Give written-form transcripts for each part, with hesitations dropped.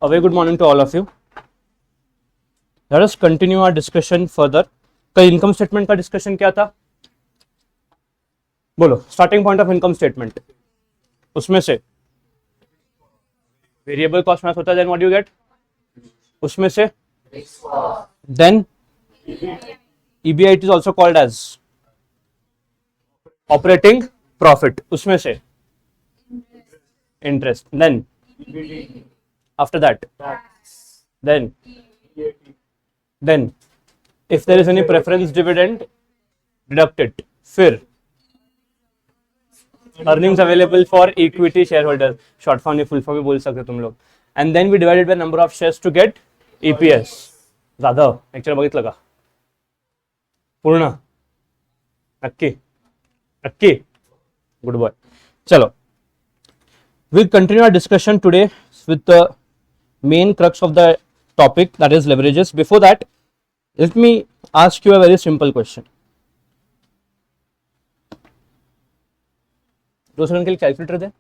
A very good morning to all of you. Let us continue our discussion further. कल income statement का discussion क्या था? बोलो, starting point of income statement, उसमें से variable cost minus होता है, देन व्हाट यू गेट, उसमें से then EBIT is also called as operating profit, उसमें से interest, then after that then if there is any preference dividend deduct it, फिर earnings available for equity shareholders, short form या full form भी बोल सकते तुम लोग, and then we divided by number of shares to get EPS. Jadhav lecture बघितलं का पूर्ण? नक्की नक्की, गुड बॉय. चलो, we'll continue our discussion today with the main crux of the topic, that is leverages. Before that, let me ask you a very simple question. दो second के लिए calculator दे.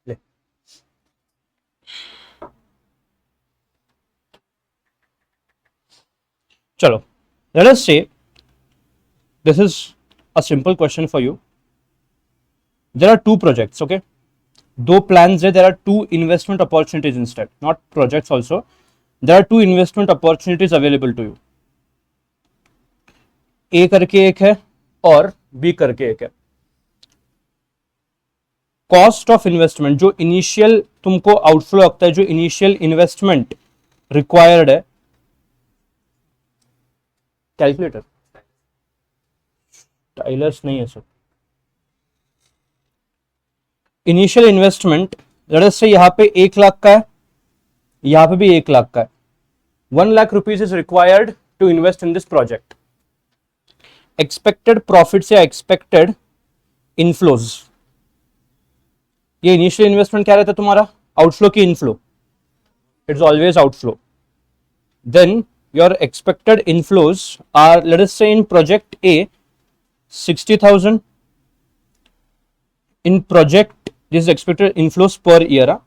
ले. चलो, let us say this is a simple question for you. There are two projects, okay? दो plans है, there are two investment opportunities instead, not projects also. There are two investment opportunities available to you. A करके एक है और B करके एक है. Cost of investment, जो इनिशियल तुमको आउटफ्लो लगता है, जो इनिशियल इन्वेस्टमेंट रिक्वायर्ड है, कैलकुलेटर टाइलर्स नहीं है sir. Initial investment let's say यहां पे 1 लाख का है, यहां पे भी 1 लाख का है. 1 lakh rupees is required to invest in this project. Expected profits या एक्सपेक्टेड इनफ्लोज, ये इनिशियल इन्वेस्टमेंट क्या रहता है तुम्हारा? आउटफ्लो की inflow, it's always outflow. Then your expected inflows are, let us say in project A 60,000, in project this is expected inflows per year,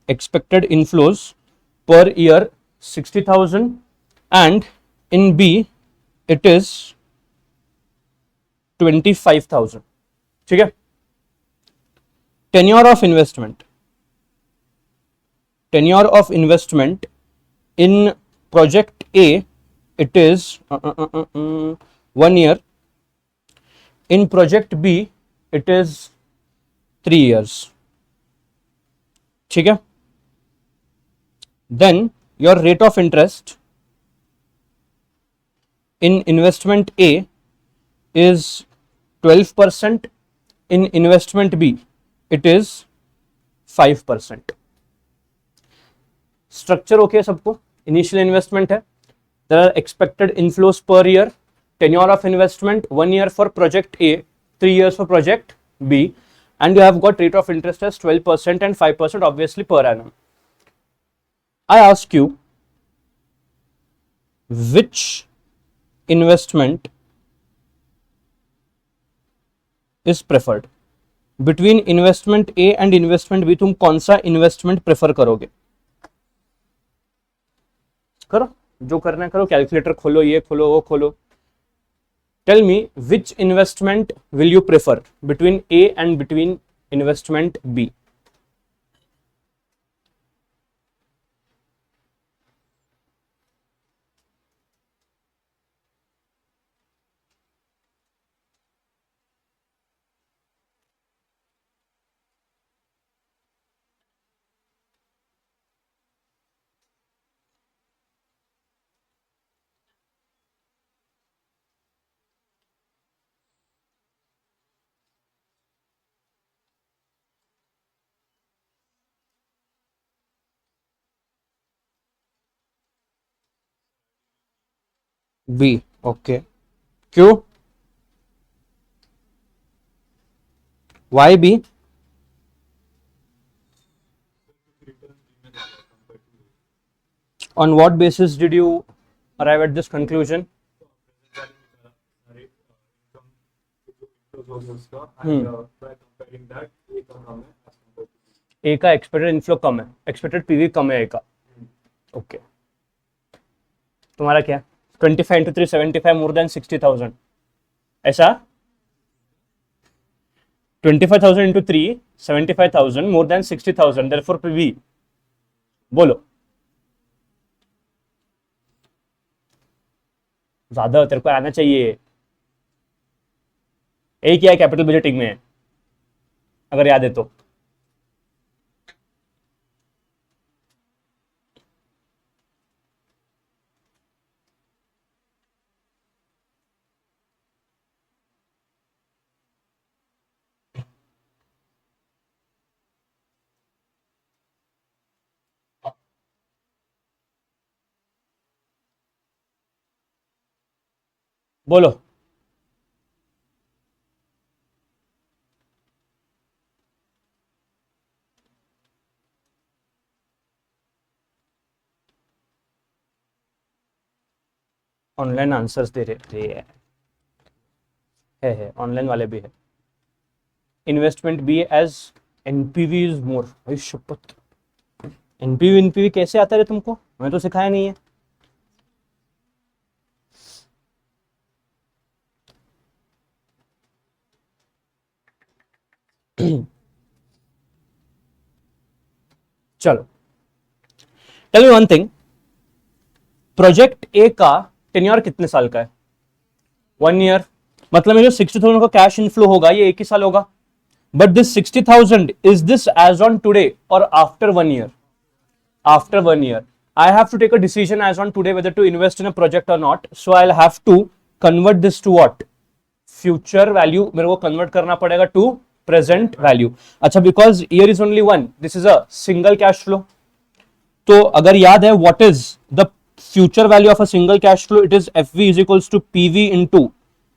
expected inflows per year 60,000, and in B it is 25,000. ठीक है. tenure of investment in project A it is 1 year, in project B it is 3 years. ठीक है. Then your rate of interest in investment A is 12%, in investment B it is 5%. Structure okay सबको? Initial investment है, there are expected inflows per year, tenure of investment 1 year for project A, 3 years for project B, and you have got rate of interest as 12% and 5% obviously per annum. I ask you, which investment is preferred? Between investment A and investment B तुम कौन सा investment prefer करोगे? करो, जो करना है करो, calculator खोलो, ये खोलो, वो खोलो. Tell me which investment will you prefer between A and between investment B? B, okay, क्यों, why B? On what basis did you arrive at this conclusion? A का एक्सपेक्टेड इनफ्लो कम है, एक्सपेक्टेड पीवी कम है ए का, okay. तुम्हारा क्या? 25 into 3 75 more than 60,000, ऐसा? 25,000 into 3 75,000 more than 60,000, therefore PV. बोलो, ज्यादा तेरे को आना चाहिए। ए क्या है कैपिटल बजटिंग में, अगर याद है तो? बोलो, ऑनलाइन आंसर्स दे रहे है ऑनलाइन वाले भी है। Investment B as NPV is more, भाई शपथ, एनपीवी कैसे आता है तुमको? मैं तो सिखाया नहीं है। चलो, tell me one thing, project A का टेन्योर कितने साल का है? 1 ईयर। मतलब ये जो 60,000 का कैश इनफ्लो होगा ये 1 ही साल होगा। But this 60,000 is this as on today और after 1 year? After 1 year I have to take a decision as on today whether to invest in a project or not. So I have to convert this to what? Future value मेरे को कन्वर्ट करना पड़ेगा to present value. अच्छा, because year is only 1, this is a single cash flow. तो अगर याद है what is the future value of a single cash flow, it is FV is equals to PV into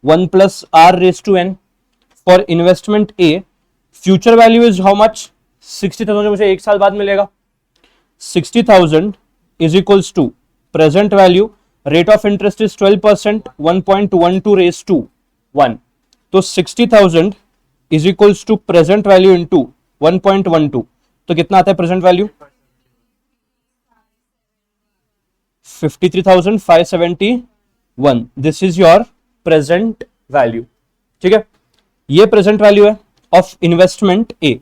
1 plus R raised to N. For investment A, future value is how much? 60,000 मुझे 1 साल बाद मिलेगा। 60,000 is equals to present value, rate of interest is 12%, 1.12 raised to 1. तो 60,000 is equals to present value into 1.12, तो कितना आता है present value? 53,571। This is your present value, ठीक है? ये प्रेजेंट वैल्यू है ऑफ इन्वेस्टमेंट ए।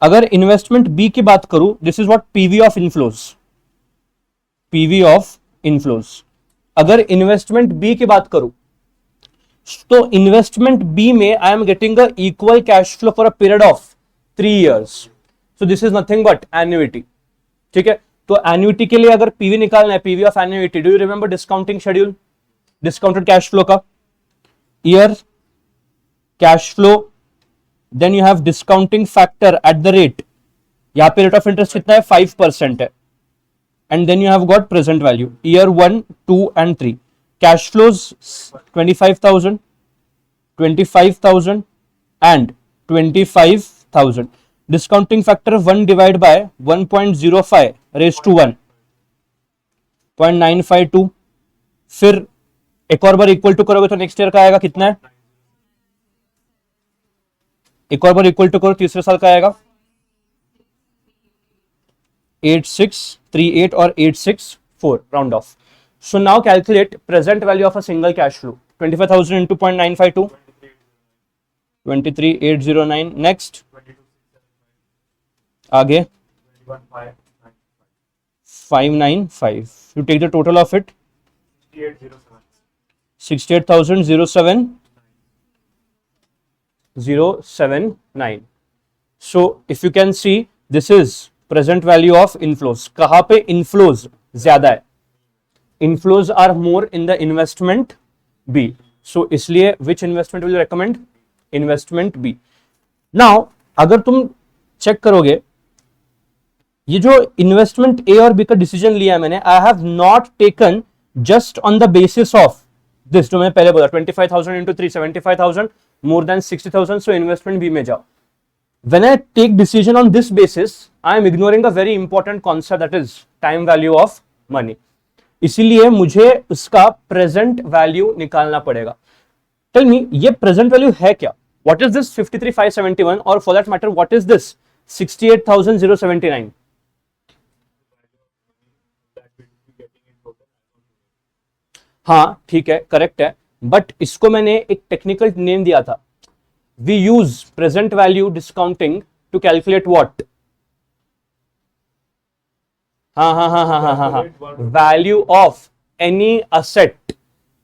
अगर इन्वेस्टमेंट बी की बात करूं, this is what PV of inflows, PV of inflows. अगर इन्वेस्टमेंट बी की बात करूं तो इन्वेस्टमेंट बी में I am getting a equal cash flow for a period of 3 years। So this is nothing but annuity, ठीक है? तो annuity के लिए अगर पीवी निकालना है, PV of annuity, do you remember discounting schedule, discounted cash flow का? Year cash flow, then you have discounting factor at the rate, यहां पे रेट ऑफ इंटरेस्ट कितना है? 5% है। And then you have got present value, year 1, 2 and 3। Cash flows 25,000, 25,000 and 25,000। Discounting factor 1 divide by 1.05 raise to 1, 0.952। फिर एक और बार equal to करोगे तो नेक्स्ट ईयर का आएगा कितना है? एक और बार इक्वल टू करो, तीसरे साल का आएगा 8638 और 864 round of. So now calculate present value of a single cash flow, 25,000 into 0.952, 23,809। Next आगे 595। You take the total of it, 68,079। So if you can see, this is present value of inflows। कहां पे inflows ज्यादा है? Inflows are more in the investment B। So इसलिए which investment will you recommend? Investment B। Now अगर तुम check करोगे ये जो इन्वेस्टमेंट ए और बी का डिसीजन लिया मैंने, I have not taken just on the basis of this जो मैंने पहले बोला 25,000 into 3 75,000 more than 60,000, so investment B में जाओ. When I take decision on this basis, I am ignoring a very important concept, that is time value of money. इसीलिए मुझे उसका present value निकालना पड़ेगा. टेल मी ये प्रेजेंट वैल्यू है क्या? व्हाट इज दिस 53,571 और for that matter what is this 68,079? हाँ ठीक है, करेक्ट है, बट इसको मैंने एक टेक्निकल नेम दिया था. We use present value discounting to calculate what. हाँ, value of any asset.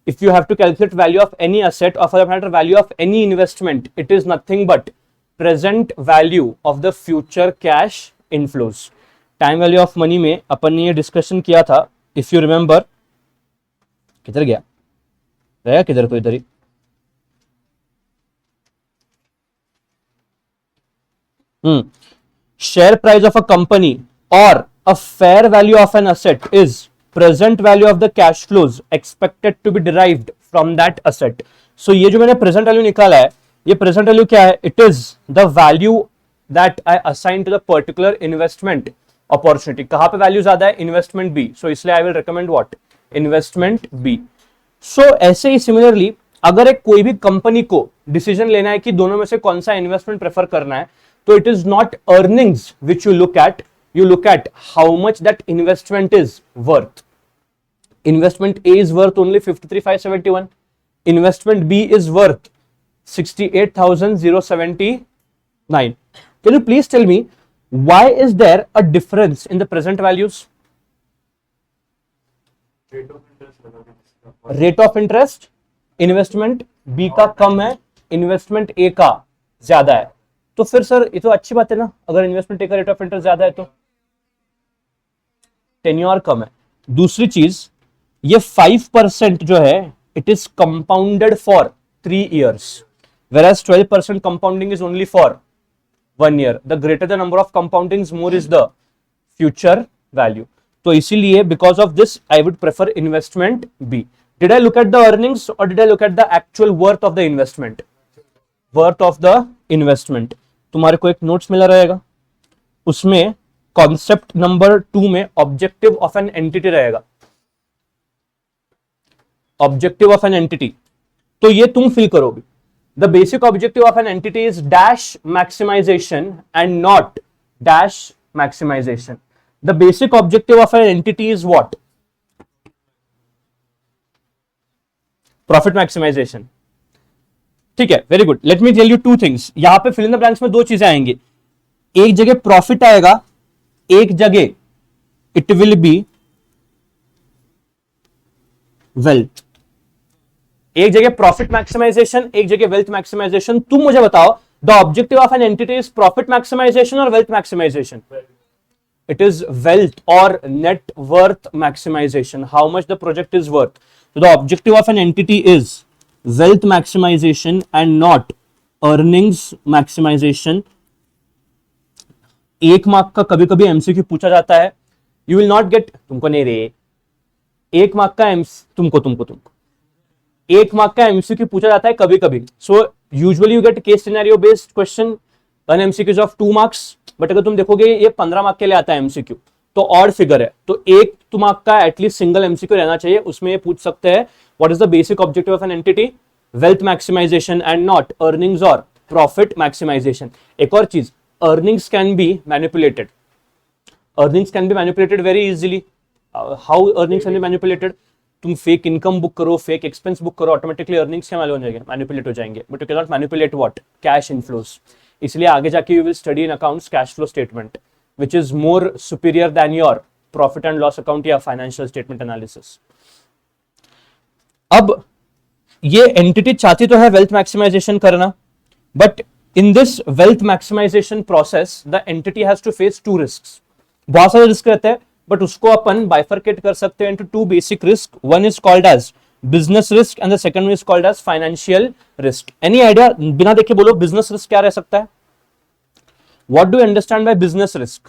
If you have to calculate value of any asset or for that matter value of any investment, it is nothing but present value of the future cash inflows. Time value of money में अपन ने ये discussion किया था, if you remember. किधर गया? रहेगा किधर? तो इधर ही. Share price of a company or a fair value of an asset is present value of the cash flows expected to be derived from that asset. So ये जो मैंने present value निकाला है, ये present value क्या है? It is the value that I assign to the particular investment opportunity. कहाँ पे value ज्यादा है? Investment B. So इसलिए I will recommend what? Investment B. So ऐसे ही similarly अगर एक कोई भी कंपनी को डिसीजन लेना है कि दोनों में से कौन सा इन्वेस्टमेंट प्रेफर करना है, तो it is not earnings which you look at. You look at how much that investment is worth. Investment A is worth only 53,571. Investment B is worth 68,079. Can you please tell me why is there a difference in the present values? Rate of interest investment B का कम है, investment A का ज्यादा है. तो फिर sir ये तो अच्छी बात है ना, अगर इन्वेस्टमेंट ए का रेट ऑफ इंटरेस्ट ज्यादा है तो टेन्योर कम है. दूसरी चीज ये 5% जो है it is compounded for 3 years, whereas 12% compounding is only for 1 year. The greater the number of compoundings, more is the future value. तो इसीलिए because of this I would prefer investment B. Did I look at the earnings or did I look at the actual worth of the investment? Worth of the investment. तुम्हारे को एक notes मिला रहेगा, उसमें concept number 2 में objective of an entity रहेगा. Objective of an entity, तो ये तुम फिल करोगे. The basic objective of an entity is dash maximization and not dash maximization. The basic objective of an entity is what? Profit maximization. ठीक है, very good. Let me tell you 2 things. यहां पे fill in the blanks में 2 चीजें आएंगी. एक जगह profit आएगा, एक जगह इट विल बी वेल्थ. एक जगह प्रॉफिट मैक्सिमाइजेशन, एक जगह वेल्थ मैक्सिमाइजेशन. तुम मुझे बताओ, the objective of an entity is profit maximization or wealth maximization? It is wealth or net worth maximization. How much the project is worth. So the objective of an entity is wealth maximization and not earnings maximization. एक mark का कभी कभी MCQ पूछा जाता है. You will not gate, तुमको नहीं रे, एक मार्क का तुमको एक मार्क का एमसीक्यू पूछा जाता है कभी कभी. So usually you get case scenario based question and MCQs of 2 marks. But अगर तुम देखोगे ये 15 मार्क के लिए आता है एमसीक्यू, तो ऑड फिगर है, तो एक मार्क का एटलीस्ट सिंगल एमसीक्यू रहना चाहिए. उसमें ये पूछ सकते हैं what is the basic objective of an entity? Wealth maximisation and not earnings और प्रॉफिट मैक्सिमाइजेशन. एक और चीज, earnings can be manipulated. Earnings can be manipulated very easily. How earnings can be manipulated? तुम फेक इनकम बुक करो, fake expense book करो, automatically earnings क्या मालूम हो जाएंगे? मैनिपुलेट हो जाएंगे. But you can not manipulate what? Cash inflows. इसलिए आगे जाके you will study in accounts cash flow statement, which is more superior than your profit and loss account या फाइनेंशियल स्टेटमेंट एनालिसिस. अब ये एंटिटी चाहती तो है वेल्थ मैक्सिमाइजेशन करना, but in this wealth maximization process the entity has to face 2 risks. बहुत सारे risk रहते हैं, बट उसको अपन बाइफरकेट कर सकते हैं into 2 basic risk. One is called as business risk and the second one is called as financial risk. Any idea? बिना देखे बोलो business risk क्या रह सकता है? What do you understand by business risk?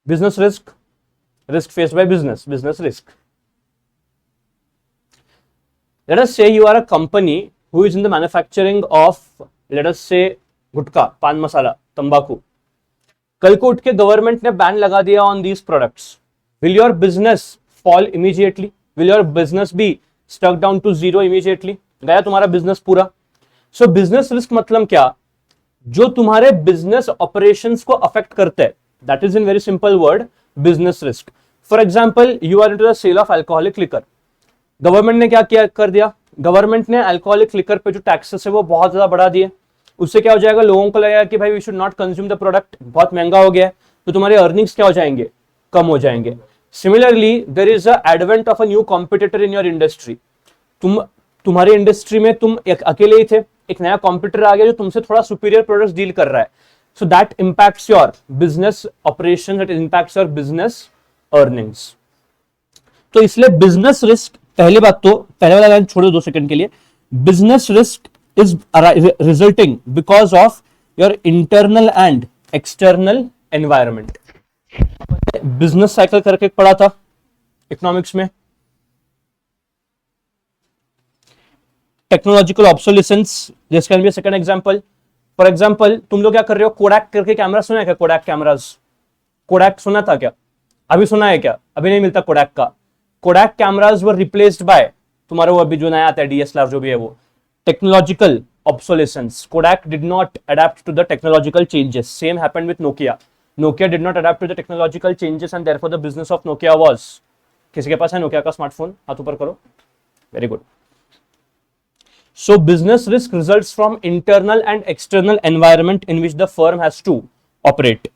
Business risk, risk faced by business, business risk. Let us say you are a company who is in the manufacturing of, let us say, गुटखा, पान मसाला, तंबाकू. कल को उठ के government ने ban लगा दिया on these products. Will your business fall immediately? Will your business be stuck down to zero immediately? गया तुम्हारा बिजनेस पूरा. सो बिजनेस रिस्क मतलब क्या? जो तुम्हारे बिजनेस ऑपरेशंस को अफेक्ट करते हैं, that is in very simple word business risk. For example, you are into the sale of alcoholic liquor. Government ने क्या किया कर दिया? गवर्नमेंट ने अल्कोहलिक लिकर पे जो टैक्सेस है वो बहुत ज्यादा बढ़ा दिए. उससे क्या हो जाएगा? लोगों को लगेगा कि भाई we should not consume the product, बहुत महंगा हो गया है, तो तुम्हारे अर्निंग्स क्या हो जाएंगे? कम हो जाएंगे. Similarly there is a advent of a new competitor in your industry. तुम्हारी इंडस्ट्री में तुम अकेले ही थे, एक नया कॉम्पिटिटर आ गया जो तुमसे थोड़ा सुपीरियर प्रोडक्ट्स डील कर रहा है. So that impacts your business operation, that impacts your business earnings. तो इसलिए बिजनेस रिस्क, पहले बात तो पहले वाला लाइन छोड़ो 2 सेकंड के लिए. Business risk is resulting because of your internal and external environment. Business cycle करके पढ़ा था इकोनॉमिक्स में. Technological obsolescence, this can be a second example. For example, तुम लोग क्या कर रहे हो? कोडैक करके कैमरा सुना है क्या? कोडैक कैमरास, कोडैक सुना था क्या? अभी सुना है क्या? अभी नहीं मिलता कोडैक का. Kodak cameras were replaced by तुम्हारा वो अभी जो नया आता है डीएसएलआर जो भी है वो. Technological obsolescence. Kodak did not adapt to the technological changes. Same happened with Nokia. Nokia did not adapt to the technological changes and therefore the business of Nokia was. किसी के पास है नोकिया का smartphone? हाथ ऊपर करो. Very good. So business risk results from internal and external environment in which the firm has to operate.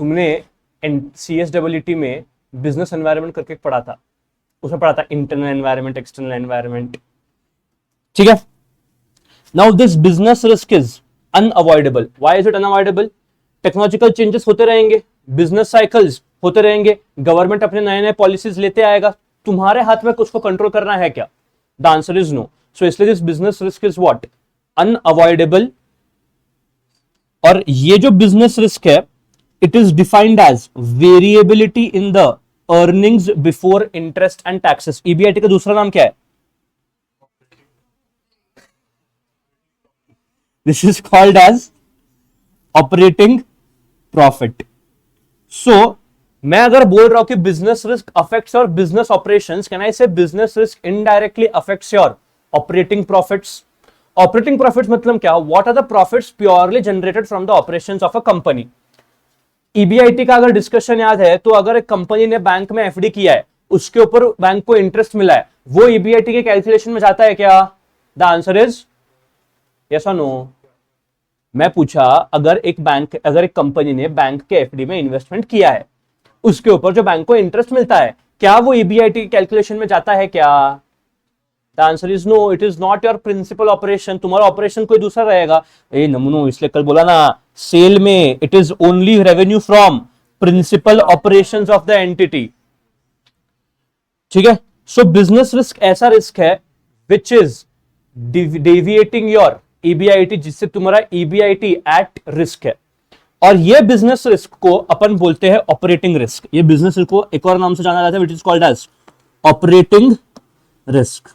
तुमने CSWT में business environment करके पढ़ा था, उसमें पढ़ा था इंटरनल एनवायरनमेंट, एक्सटर्नल एनवायरनमेंट. ठीक है. Now this business risk is unavoidable. Why is it unavoidable? Technological changes होते रहेंगे, बिजनेस साइकिल्स होते रहेंगे, गवर्नमेंट अपने नए नए पॉलिसीज लेते आएगा. तुम्हारे हाथ में कुछ को कंट्रोल करना है क्या? The answer is no. So इसलिए this business risk is what? Unavoidable. और ये जो business risk है, it is defined as variability in the earnings before interest and taxes. EBIT का दूसरा नाम क्या है? This is called as operating profit. So मैं अगर बोल रहा हूं कि business risk affects your business operations, can I say business risk indirectly affects your operating profits? Operating profits मतलब क्या? What are the profits purely generated from the operations of a company. EBIT का अगर discussion याद है तो अगर एक company ने बैंक में एफडी किया है, उसके ऊपर बैंक को इंटरेस्ट मिला है, वो ईबीआईटी के कैलकुलेशन में जाता है क्या? द आंसर इज यस और नो. मैं पूछा, अगर एक कंपनी ने बैंक के एफडी में इन्वेस्टमेंट किया है, उसके ऊपर जो बैंक को इंटरेस्ट मिलता है, क्या वो ईबीआईटी कैलकुलेशन में जाता है क्या? The answer is no. It is not your principal operation. तुम्हारा ऑपरेशन कोई दूसरा रहेगा. नमूनो, इसलिए कल बोला ना, सेल में it is only revenue from principal operations of the entity. ठीक है. सो बिजनेस रिस्क ऐसा रिस्क है which is deviating your EBIT, जिससे तुम्हारा ईबीआईटी एट रिस्क है. और ये बिजनेस रिस्क को अपन बोलते हैं ऑपरेटिंग रिस्क. ये बिजनेस रिस्क को एक और नाम से जाना जाता है, which is called as operating risk.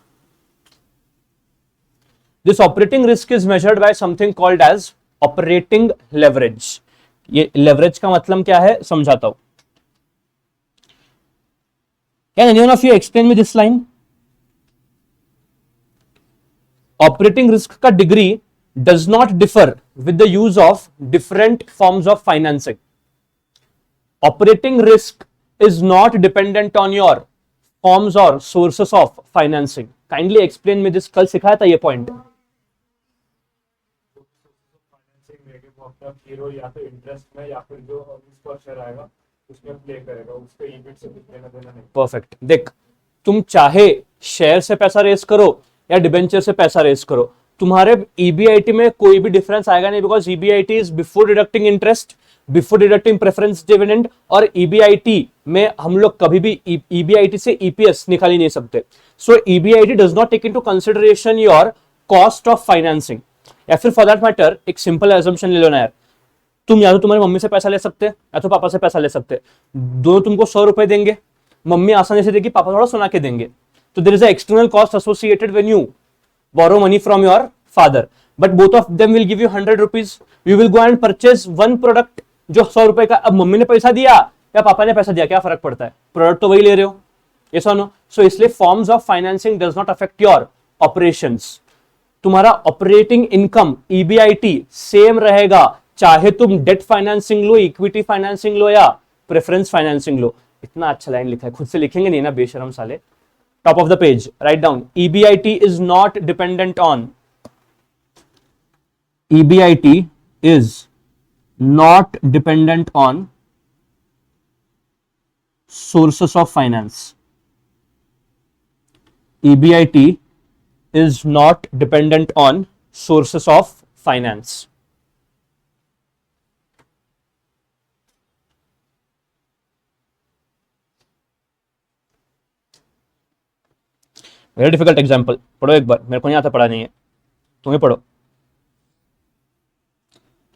This operating risk is measured by something called as operating leverage. ये लेवरेज का मतलब क्या है समझाता हूं. Can anyone of you explain me this line? Operating risk का degree does not differ with the use of different forms of financing. Operating risk is not dependent on your forms or sources of financing. Kindly explain me this. कल सिखाया था ये point. या तो interest में या फिर जो पर शेयर आएगा उसमें प्ले करेगा, उसके ईबिट से कुछ लेना देना नहीं. परफेक्ट. देख, तुम चाहे शेयर से पैसा रेस करो या डिबेंचर से पैसा रेस करो, तुम्हारे ईबीआईटी में कोई भी डिफरेंस आएगा नहीं, because EBIT is before deducting interest, before deducting preference dividend. और ईबीआईटी में हम लोग कभी भी ईबीआईटी से ईपीएस निकाल ही नहीं सकते. So EBIT does not take into consideration your cost of financing. या फिर फॉर दैट मैटर एक सिंपल एजम्पशन ले लो ना यार, तुम या तो तुम्हारी मम्मी से पैसा ले सकते या तो पापा से पैसा ले सकते, दोनों तुमको 100 रुपए देंगे, मम्मी आसानी से देगी, पापा थोड़ा सुना के देंगे, तो there is a external cost associated when you borrow money from your father, but both of them will give you 100 rupees. You will go and purchase one product जो 100 रुपए का, अब मम्मी ने पैसा दिया या पापा ने पैसा दिया, क्या फर्क पड़ता है, प्रोडक्ट तो वही ले रहे हो, yes or no? So इसलिए forms of financing does not affect your operations. तुम्हारा ऑपरेटिंग इनकम ईबीआईटी सेम रहेगा, चाहे तुम डेट फाइनेंसिंग लो, इक्विटी फाइनेंसिंग लो या प्रेफरेंस फाइनेंसिंग लो। इतना अच्छा लाइन लिखा है, खुद से लिखेंगे नहीं ना बेशरम साले। Top of the page, write down, EBIT is not dependent on, EBIT is not dependent on sources of finance. EBIT is not dependent on sources of finance. Very difficult example, पढ़ो एक बार, मेरे को नहीं आता, पढ़ा नहीं है, तुम्हें पढ़ो।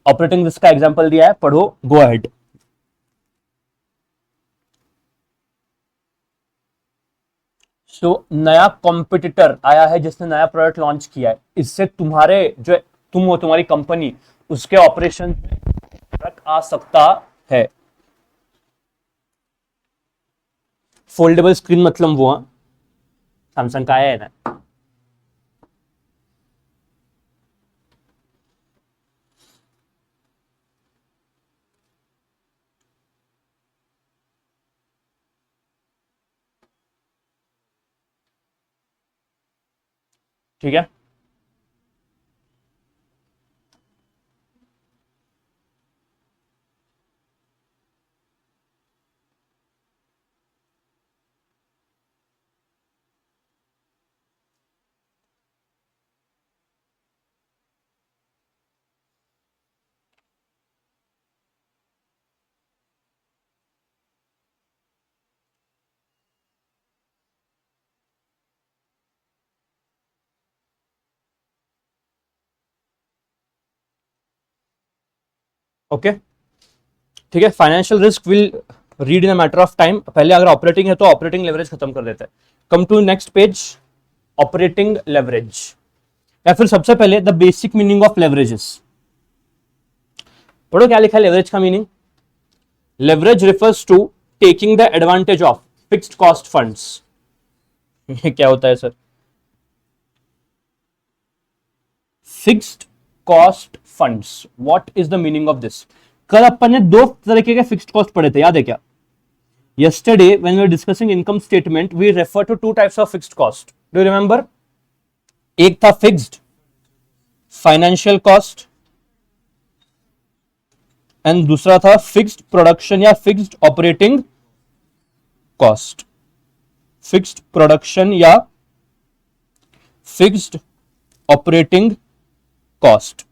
ऑपरेटिंग रिस्क का एग्जाम्पल दिया है, पढ़ो, गो अहेड। सो नया कॉम्पिटिटर आया है जिसने नया प्रोडक्ट लॉन्च किया है, इससे तुम्हारे जो तुम हो, तुम्हारी कंपनी, उसके ऑपरेशन में फर्क आ सकता है। फोल्डेबल स्क्रीन मतलब वो सैमसंग का है ना, ठीक है। ओके ठीक है, financial risk will read in a matter of time. पहले अगर ऑपरेटिंग है तो ऑपरेटिंग लेवरेज खत्म कर देते हैं। Come to next page, operating leverage, या फिर सबसे पहले the basic meaning of leverages. पढ़ो क्या लिखा है लेवरेज का meaning. Leverage refers to taking the advantage of fixed cost funds. क्या होता है sir? Fixed cost funds, what is the meaning of this? कल अपन ने दो तरीके के फिक्स्ड कॉस्ट पढ़े थे, याद है क्या? Yesterday when we were discussing income statement we refer to two types of fixed cost, do you remember? एक था फिक्स्ड फाइनेंशियल कॉस्ट एंड दूसरा था फिक्स्ड प्रोडक्शन या fixed operating cost. Fixed production या फिक्स्ड ऑपरेटिंग कॉस्ट,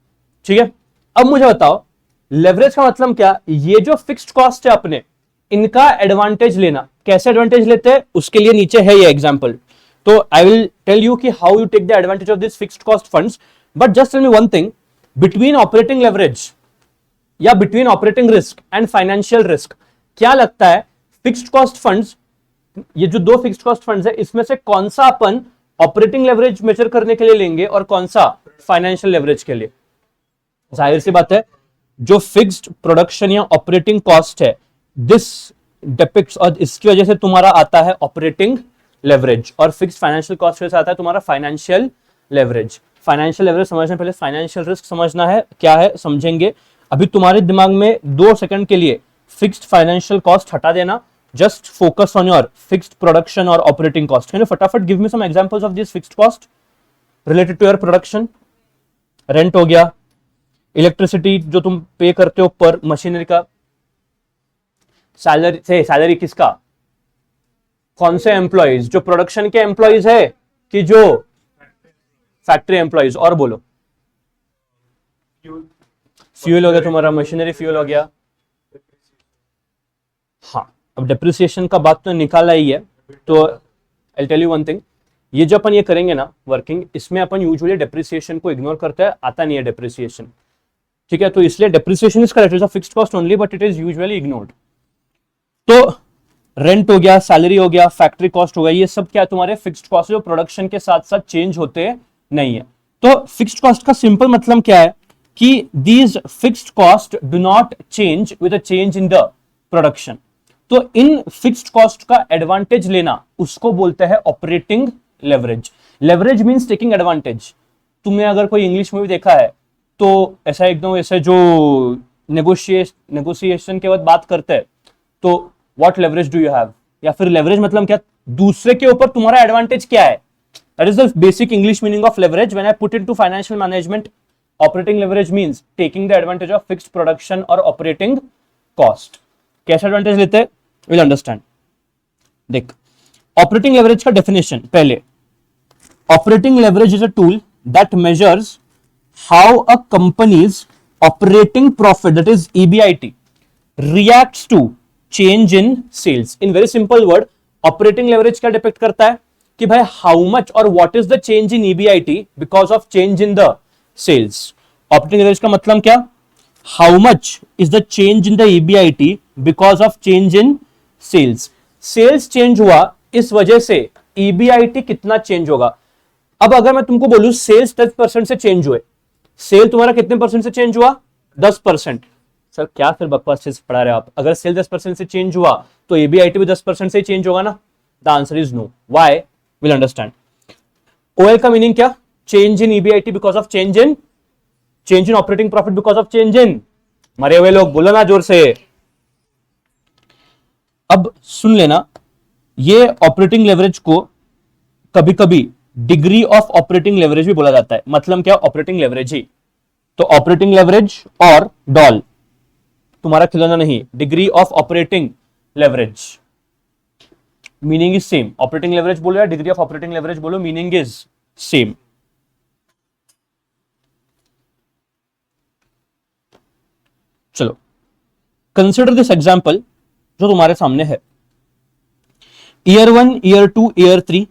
ठीक है। अब मुझे बताओ लेवरेज का मतलब क्या? ये जो फिक्स्ड कॉस्ट है अपने, इनका एडवांटेज लेना। कैसे एडवांटेज लेते हैं उसके लिए नीचे है ये एग्जांपल। तो आई विल टेल यू कि how you take the advantage of this fixed cost funds, but just tell me one thing, between operating leverage या between operating risk and financial risk, क्या लगता है फिक्स्ड कॉस्ट फंड्स, ये जो दो fixed cost funds है, इसमें से कौन सा अपन ऑपरेटिंग लेवरेज मेजर करने के लिए लेंगे और कौन सा फाइनेंशियल लेवरेज के लिए? जाहिर सी बात है, जो फिक्स्ड प्रोडक्शन या ऑपरेटिंग कॉस्ट है, दिस डिपिक्ट्स, और इसकी वजह से तुम्हारा आता है ऑपरेटिंग लेवरेज, और फिक्स्ड फाइनेंशियल कॉस्ट से आता है तुम्हारा फाइनेंशियल लेवरेज। फाइनेंशियल लेवरेज समझने पहले फाइनेंशियल रिस्क समझना है, क्या है समझेंगे। अभी तुम्हारे दिमाग में 2 सेकंड के लिए फिक्स्ड फाइनेंशियल कॉस्ट हटा देना, just focus on your fixed production और ऑपरेटिंग कॉस्ट। कैन यू फटाफट give me some examples of this fixed cost related to your production? Rent हो गया, इलेक्ट्रिसिटी जो तुम पे करते हो पर मशीनरी का, सैलरी किसका, कौन से एम्प्लॉइज, जो प्रोडक्शन के एम्प्लॉइज है कि जो फैक्ट्री एम्प्लॉइज, और बोलो। फ्यूल हो गया तुम्हारा, मशीनरी फ्यूल हो गया। हाँ, अब डेप्रिसिएशन का बात तो निकाला ही है, तो I tell you one thing, ये जो अपन ये करेंगे ना वर्किंग, इसमें अपन यूजुअली डेप्रिसिएशन को इग्नोर करते हैं, आता नहीं है डेप्रिसिएशन। ठीक है, तो इसलिए depreciation is correct, is a fixed cost only but it is usually ignored. तो रेंट हो गया, सैलरी हो गया, फैक्ट्री कॉस्ट हो गया, ये सब क्या है तुम्हारे फिक्स्ड कॉस्ट जो प्रोडक्शन के साथ साथ चेंज होते नहीं है। तो फिक्स्ड कॉस्ट का सिंपल मतलब क्या है कि these fixed cost do not change with a change in the production. तो इन फिक्स्ड कॉस्ट का एडवांटेज लेना उसको बोलते हैं operating leverage. Leverage means taking advantage. तुमने अगर कोई इंग्लिश मूवी देखा है तो ऐसा एकदम ऐसे जो नेगोशिएशन के बाद बात करते हैं तो what leverage do you have, या फिर लेवरेज मतलब क्या, दूसरे के ऊपर तुम्हारा एडवांटेज क्या है। That is the basic English meaning of leverage. When I put into financial management, operating leverage means taking the advantage of fixed production और ऑपरेटिंग कॉस्ट। कैसे एडवांटेज लेते हैं, विल अंडरस्टैंड। देख, ऑपरेटिंग लेवरेज का definition पहले, operating leverage is a tool that measures how a companies operating profit, that is EBIT, reacts to change in sales. In very simple word, operating leverage क्या depict करता है कि भाई how much और what is the change in EBIT because of change in the sales. Operating leverage का मतलब क्या, how much is the change in the EBIT because of change in sales. Sales change हुआ, इस वजह से EBIT कितना change होगा। अब अगर मैं तुमको बोलूं सेल्स 10% से चेंज हुए, सेल तुम्हारा कितने परसेंट से चेंज हुआ, 10%। सर क्या फिर बकवास चीज पढ़ा रहे हो आप, अगर सेल 10% से चेंज हुआ तो EBIT भी 10% से चेंज होगा ना। The answer is no. Why, will understand. OL का मीनिंग क्या, change in EBIT because of change in operating profit because of change in. मरे हुए लोग बोलो ना जोर से। अब सुन लेना, ये ऑपरेटिंग लेवरेज को कभी कभी डिग्री ऑफ ऑपरेटिंग लेवरेज भी बोला जाता है। मतलब क्या, ऑपरेटिंग लेवरेज ही। तो ऑपरेटिंग लेवरेज और डॉल तुम्हारा खिलौना नहीं, degree of operating leverage, meaning is same. Operating leverage बोलो या डिग्री ऑफ ऑपरेटिंग लेवरेज बोलो, मीनिंग इज सेम। चलो कंसिडर दिस एग्जांपल जो तुम्हारे सामने है। ईयर 1, ईयर 2, ईयर 3,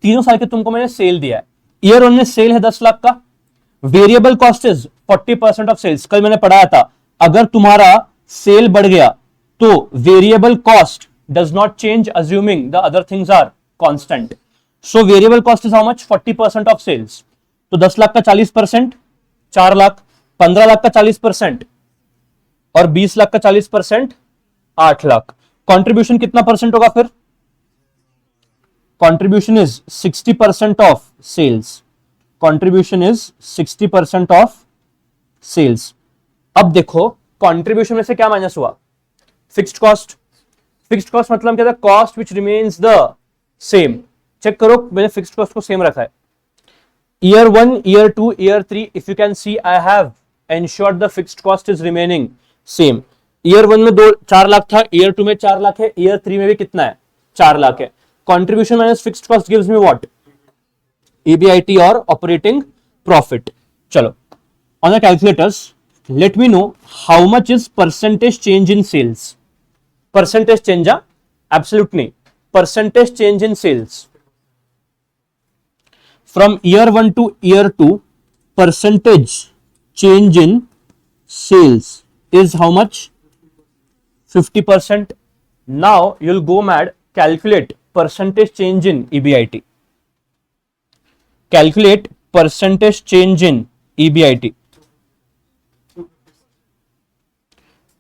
तीनों साल के तुमको मैंने सेल दिया है। ईयर 1 में सेल है 10 लाख का, variable cost is 40% of sales. कल मैंने पढ़ाया था, अगर तुम्हारा सेल बढ़ गया तो variable cost does not change assuming the other things are constant. So variable cost is how much, 40% of sales. तो 10 लाख का 40% 4 लाख, 15 लाख का 40% और 20 लाख का 40% 8 लाख। कंट्रीब्यूशन कितना परसेंट होगा फिर, contribution is 60% of sales. Contribution is 60% of sales. अब देखो कंट्रीब्यूशन में से क्या माइनस हुआ, फिक्स्ड कॉस्ट। फिक्स्ड कॉस्ट मतलब क्या था, cost which remains the same. Check करो मैंने फिक्स्ड कॉस्ट को सेम रखा है। Year 1, year 2, year 3, if you can see I have ensured the fixed cost is remaining same. Year 1 में 4 लाख था, ईयर 2 में 4 लाख है, ईयर 3 में भी कितना है, 4 लाख है। Contribution minus fixed cost gives me what? EBIT or operating profit. चलो, on the calculators, let me know how much is percentage change in sales. Percentage change, absolute नहीं, percentage change in sales. From year 1 to year 2, percentage change in sales is how much? 50%. Now you'll go mad, calculate percentage change in EBIT. Calculate percentage change in EBIT.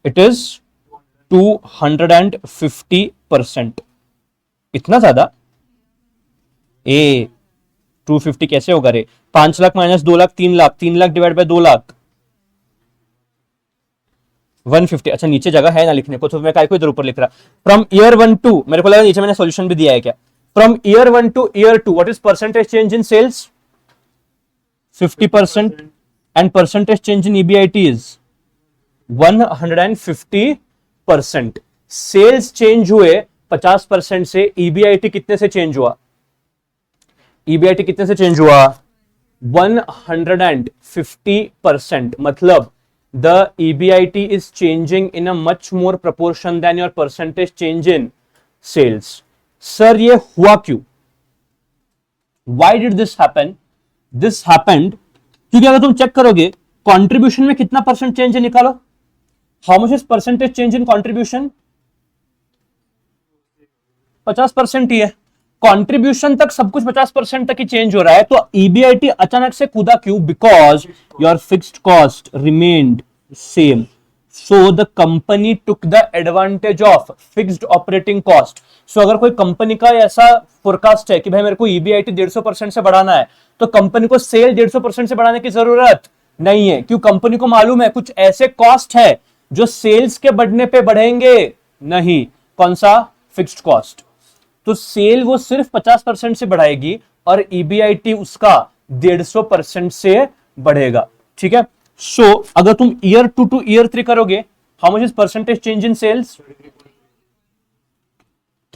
It is 250%. इतना ज्यादा, 250 कैसे होगा रे, 5 lakh minus 2 lakh 3 lakh, 3 lakh divide by 2 lakh 150। अच्छा नीचे जगह है ना लिखने को, तो मैं काय को इधर ऊपर लिख रहा। फ्रॉम ईयर 1 टू, मेरे को लगा नीचे मैंने सॉल्यूशन भी दिया है क्या। From year 1 to year 2, what is percentage change in sales, 50%, and percentage change in EBIT is 150%। Sales चेंज हुए 50% से, EBIT कितने से चेंज हुआ, EBIT कितने से चेंज हुआ, 150%। मतलब the EBIT is changing in a much more proportion than your percentage change in sales. Sir ये हुआ क्यों, why did this happen? This happened क्योंकि अगर तुम चेक करोगे कंट्रीब्यूशन में कितना परसेंट चेंज है निकालो, how much is percentage change in contribution, 50% ही है। कंट्रीब्यूशन तक सब कुछ 50% तक ही चेंज हो रहा है, तो ईबीआईटी अचानक से कूदा क्यों? Because your fixed cost remained same, so the company took the advantage of fixed operating cost. So अगर कोई कंपनी का ऐसा फोरकास्ट है कि भाई मेरे को ईबीआईटी 150% से बढ़ाना है, तो कंपनी को सेल 150% से बढ़ाने की जरूरत नहीं है, क्यों? कंपनी को मालूम है कुछ ऐसे कॉस्ट है जो सेल्स के बढ़ने पे बढ़ेंगे नहीं। कौन सा? Fixed cost. तो सेल वो सिर्फ 50% से बढ़ाएगी और ईबीआईटी उसका 150% से बढ़ेगा। ठीक है। सो अगर तुम ईयर 2 टू ईयर 3 करोगे, how much is percentage change in sales?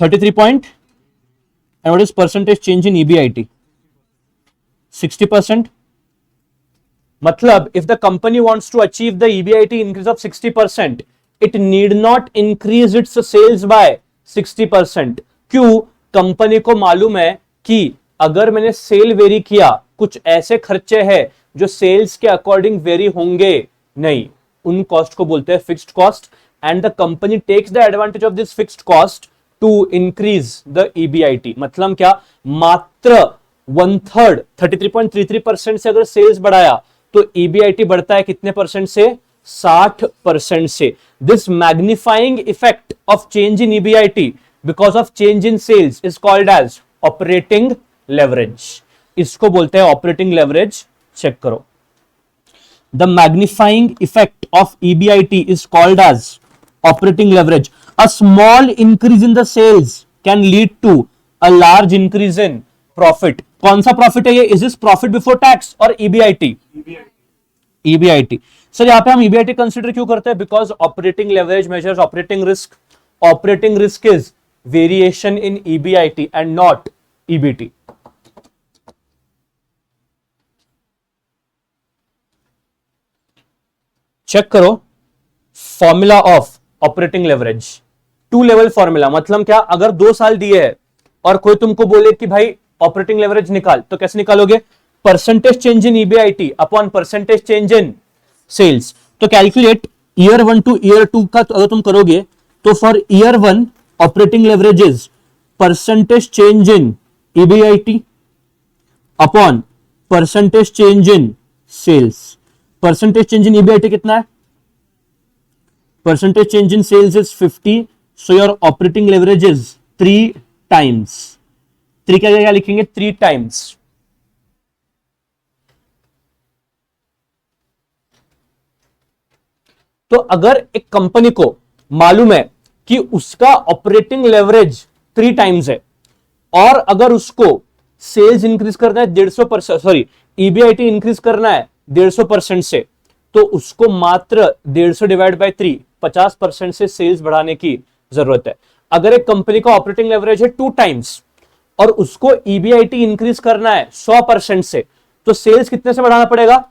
33 point. And what is percentage change in EBIT? 60%। मतलब if the company wants to achieve the EBIT increase of 60%, it need not increase its sales by 60%। क्यों? Company को मालूम है कि अगर मैंने cell very किया, कुछ ऐसे खर्चे हैं जो सेल्स के अकॉर्डिंग वेरी होंगे नहीं, उन कॉस्ट को बोलते हैं fixed cost. And the company takes the advantage of this fixed cost to increase the EBIT. मतलब क्या? मात्र 1/3 33.33% से अगर सेल्स बढ़ाया तो ईबीआईटी बढ़ता है कितने परसेंट से? 60% से। This magnifying effect of change in EBIT because of change in sales is called as operating leverage. इसको बोलते हैं ऑपरेटिंग लेवरेज। चेक करो, the magnifying effect of EBIT is called as operating leverage. A small increase in the sales can lead to a large increase in profit. कौन सा profit है ये? Is this profit before tax और EBIT? EBIT. Sir यहां पे हम EBIT consider क्यों करते हैं? Because operating leverage measures operating risk. Operating risk is variation in EBIT and not EBT. Check करो formula of operating leverage, 2 level formula. मतलब क्या? अगर 2 साल दिए है और कोई तुमको बोले कि भाई ऑपरेटिंग लेवरेज निकाल, तो कैसे निकालोगे? Percentage change in EBIT upon percentage change in sales. तो कैलकुलेट ईयर 1 टू ईयर 2 का अगर तुम करोगे, तो for year 1 operating leverage is percentage change in EBIT upon percentage change in sales. Percentage change in EBIT कितना है? Percentage change in sales is 50, so your operating leverage is 3 times. 3 क्या क्या लिखेंगे? 3 टाइम्स। तो अगर एक कंपनी को मालूम है कि उसका ऑपरेटिंग लेवरेज 3 टाइम्स है और अगर उसको सेल्स इंक्रीज करना है 150%, सॉरी ईबीआईटी इंक्रीज करना है 150% से, तो उसको मात्र 150 डिवाइड बाय 3 50% से सेल्स बढ़ाने की जरूरत है। अगर एक कंपनी का ऑपरेटिंग लेवरेज है 2 टाइम्स और उसको ईबीआईटी इंक्रीज करना है 100% से, तो सेल्स कितने से बढ़ाना पड़ेगा?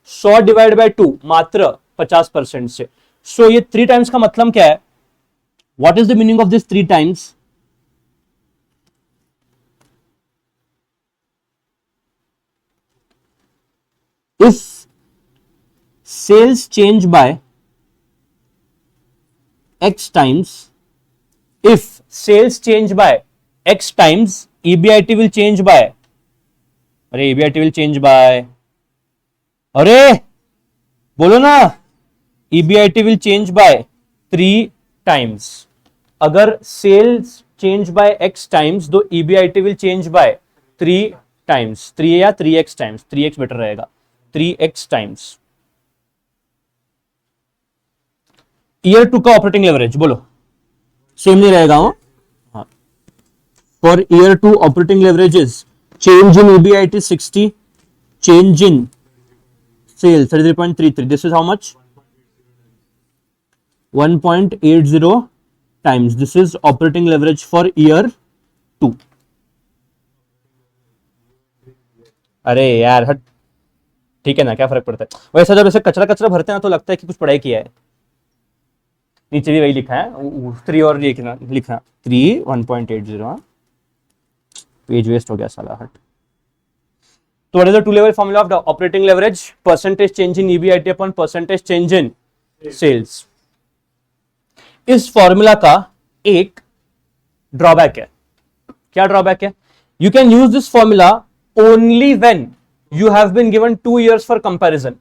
100 डिवाइड बाय 2 मात्र 50% से। सो ये 3 टाइम्स का मतलब क्या है? What is the meaning of this 3 times? If sales change by X times, if sales change by X times, EBIT will change by, अरे EBIT will change by, अरे बोलो ना, EBIT will change by 3 times. अगर sales change by X times, तो EBIT will change by 3 times. 3 या 3x times, 3x better रहेगा, 3x times. Year 2 का operating leverage बोलो, सेम नहीं रहेगा। हाँ, for year 2 operating leverage is change in EBIT 60, change in sale 33.33। This is how much? 1.80 times. This is operating leverage for year 2। अरे यार हट, ठीक है ना, क्या फर्क पड़ता है? वैसा जब ऐसे कचरा कचरा भरते हैं तो लगता है कि कुछ पढ़ाई किया है। नीचे भी वही लिखा है, 3 और लिखना 3 1.80। पेज वेस्ट हो गया साला, हट। तो what is the two level formula of operating leverage? Percentage change in EBIT upon percentage change in sales. इस फॉर्मूला का एक ड्रॉबैक है। क्या ड्रॉबैक है? You can use this formula only when you have been given 2 years for comparison.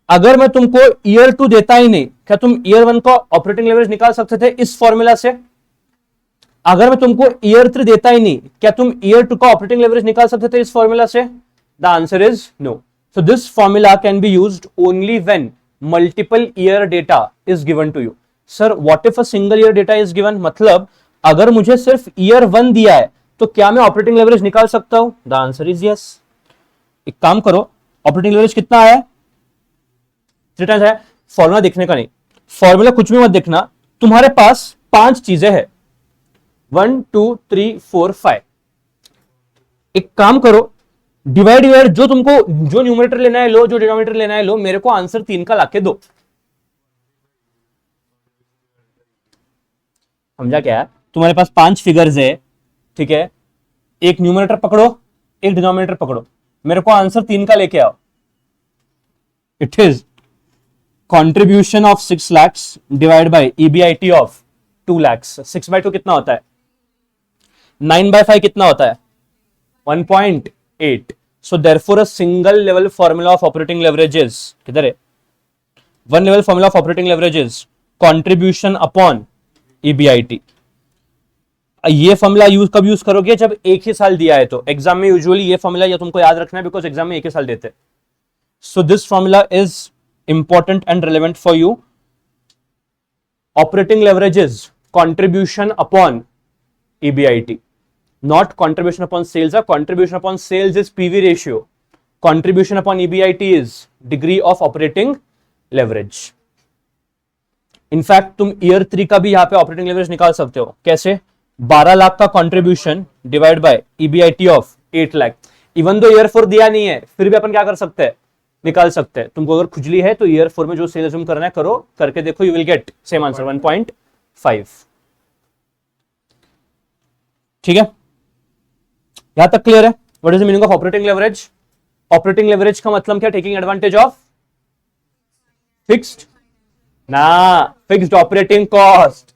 अगर मैं तुमको year 2 देता ही नहीं, क्या तुम ईयर 1 का ऑपरेटिंग लेवरेज निकाल सकते थे इस फॉर्मूला से? अगर मैं तुमको ईयर 3 देता ही नहीं, क्या तुम ईयर 2 का ऑपरेटिंग लेवरेज निकाल सकते थे इस फॉर्मूला से? The answer is no. So this formula can be used only when multiple year data is given to you. Sir what if a single year data is given? मतलब अगर मुझे सिर्फ year 1 दिया है तो क्या मैं ऑपरेटिंग लेवरेज निकाल सकता हूं? The answer is yes. एक काम करो, ऑपरेटिंग लेवरेज कितना आया? 3 times है। फॉर्मूला देखने का नहीं, फॉर्मूला कुछ भी मत देखना, तुम्हारे पास 5 चीजें हैं, 1 2 3 4 5। एक काम करो, डिवाइड जो तुमको जो न्यूमरेटर लेना है लो, जो डिनोमिनेटर लेना है लो, मेरे को आंसर 3 का लाके दो। समझा क्या है? तुम्हारे पास 5 फिगर्स है, ठीक है, एक न्यूमरेटर पकड़ो, एक डिनोमिनेटर पकड़ो, मेरे को आंसर 3 का लेके आओ। It is contribution of 6 lakhs divide by EBIT of 2 lakhs। 6/2 कितना होता है? 9/5 कितना होता है? 1.8। So therefore a single level formula of operating leverage is, किधर है? One level formula of operating leverage is contribution upon EBIT. ये फॉर्मूला कब यूज करोगे? जब एक ही साल दिया है। तो एग्जाम में यूजुअली ये फॉर्मूला या तुमको याद रखना है, बिकॉज एग्जाम में एक ही साल देते हैं। सो this formula is important and relevant for you. Operating leverage is contribution upon EBIT, not contribution upon sales. Contribution upon sales is PV ratio. Contribution upon EBIT is degree of operating leverage. In fact, तुम year 3 का भी यहां पे operating leverage निकाल सकते हो। कैसे? 12 लाख का contribution divide by EBIT of 8 lakh. Even though year 4 दिया नहीं है, फिर भी अपन क्या कर सकते हैं? निकाल सकते हैं। तुमको अगर खुजली है तो ईयर 4 में जो सेल अज्यूम करना है करो, करके देखो, you will get same answer 1.5। ठीक है, यहां तक क्लियर है? What is the meaning of operating leverage? Operating leverage का मतलब क्या? Taking advantage of fixed fixed operating cost.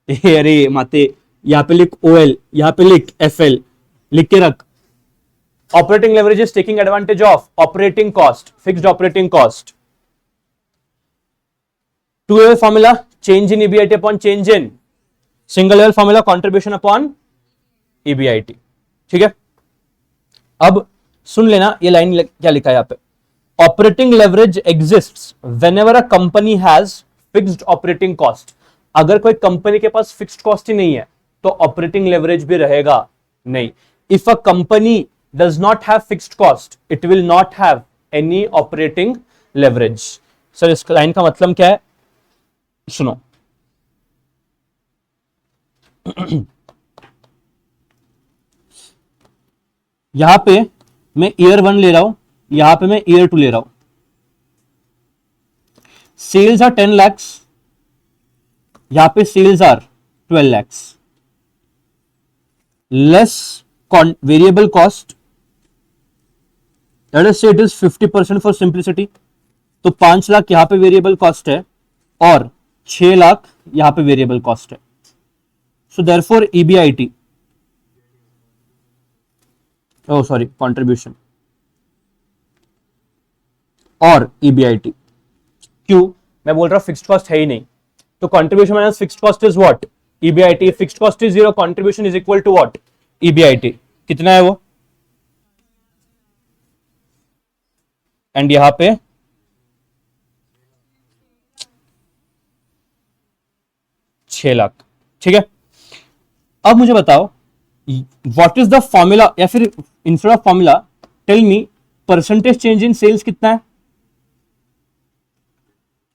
अरे माते, यहां पे लिख ओएल, यहां पे लिख एफएल, लिख के रख। Operating leverage is taking advantage of operating cost, fixed operating cost. Two level formula change in EBIT upon change in, single level formula contribution upon EBIT. ठीक है, अब सुन लेना ये लाइन क्या लिखा है यहां पे। Operating leverage exists whenever a company has fixed operating cost. अगर कोई कंपनी के पास फिक्स्ड कॉस्ट ही नहीं है तो ऑपरेटिंग लेवरेज भी रहेगा नहीं। If a company does not have fixed cost, it will not have any operating leverage. Sir इस लाइन का मतलब क्या है? सुनो, यहां पे मैं ईयर 1 ले रहा हूं, यहां पे मैं ईयर 2 ले रहा हूं। सेल्स आर 10 lakhs, यहां पे sales are 12 lakhs, less variable cost, let us say it is 50% for simplicity. तो 5 लाख यहां पे वेरिएबल कॉस्ट है और 6 लाख यहां पे वेरिएबल कॉस्ट है। So therefore EBIT, oh sorry, contribution और ईबीआईटी। क्यों? मैं बोल रहा हूं फिक्स्ड कॉस्ट है ही नहीं, तो contribution minus fixed cost is what? EBIT. Fixed cost is 0, contribution is equal to what? EBIT. कितना है वो? एंड यहां पे 6 लाख। ठीक है, अब मुझे बताओ व्हाट इज द फॉर्मूला, या फिर instead of formula tell me percentage change in sales कितना है?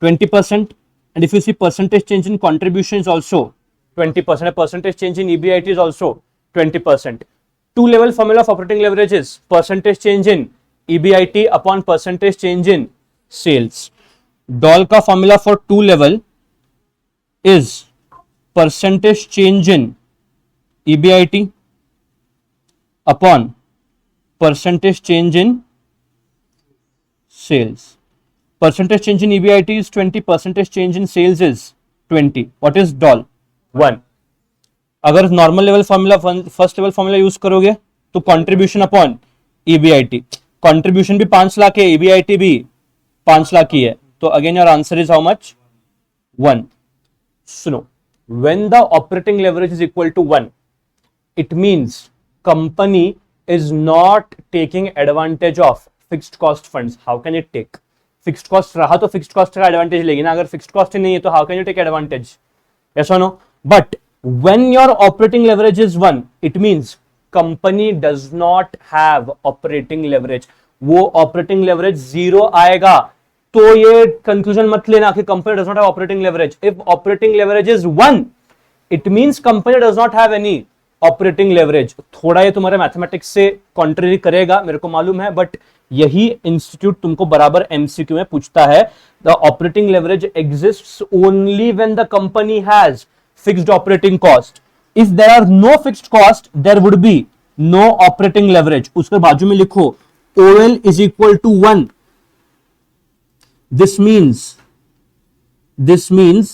20%। And if you see percentage change in contribution is also 20%, percentage change in EBIT is also 20%। Two level formula of operating leverage is percentage change in EBIT upon percentage change in sales. DOL का formula for two level is percentage change in EBIT upon percentage change in sales. Percentage change in EBIT is 20, percentage change in sales is 20. What is DOL? 1. अगर normal level formula first level formula use करोगे तो contribution upon EBIT, contribution भी 5 लाख है, EBIT भी 5 लाख ही है, तो again your answer is how much? 1. सुनो, when the operating leverage is equal to 1, it means company is not taking advantage of fixed cost funds. How can it take? Fixed cost रहा तो fixed cost का advantage लेगी ना, अगर fixed cost ही नहीं है तो how can you take advantage? Yes or no? But when your operating leverage is 1, it means company does not have operating leverage. वो operating leverage 0 आएगा तो ये कंक्लूजन मत लेना कि company does not have operating leverage. If operating leverage is 1, it means company does not have any operating leverage. थोड़ा ये तुम्हारे मैथमेटिक्स से कॉन्ट्ररी करेगा, मेरे को मालूम है, बट यही इंस्टीट्यूट तुमको बराबर एमसीक्यू में पूछता है. The operating leverage exists only when the company has fixed operating cost. If there are no fixed cost there would be no operating leverage. उसके बाजू में लिखो OL is equal to 1. This means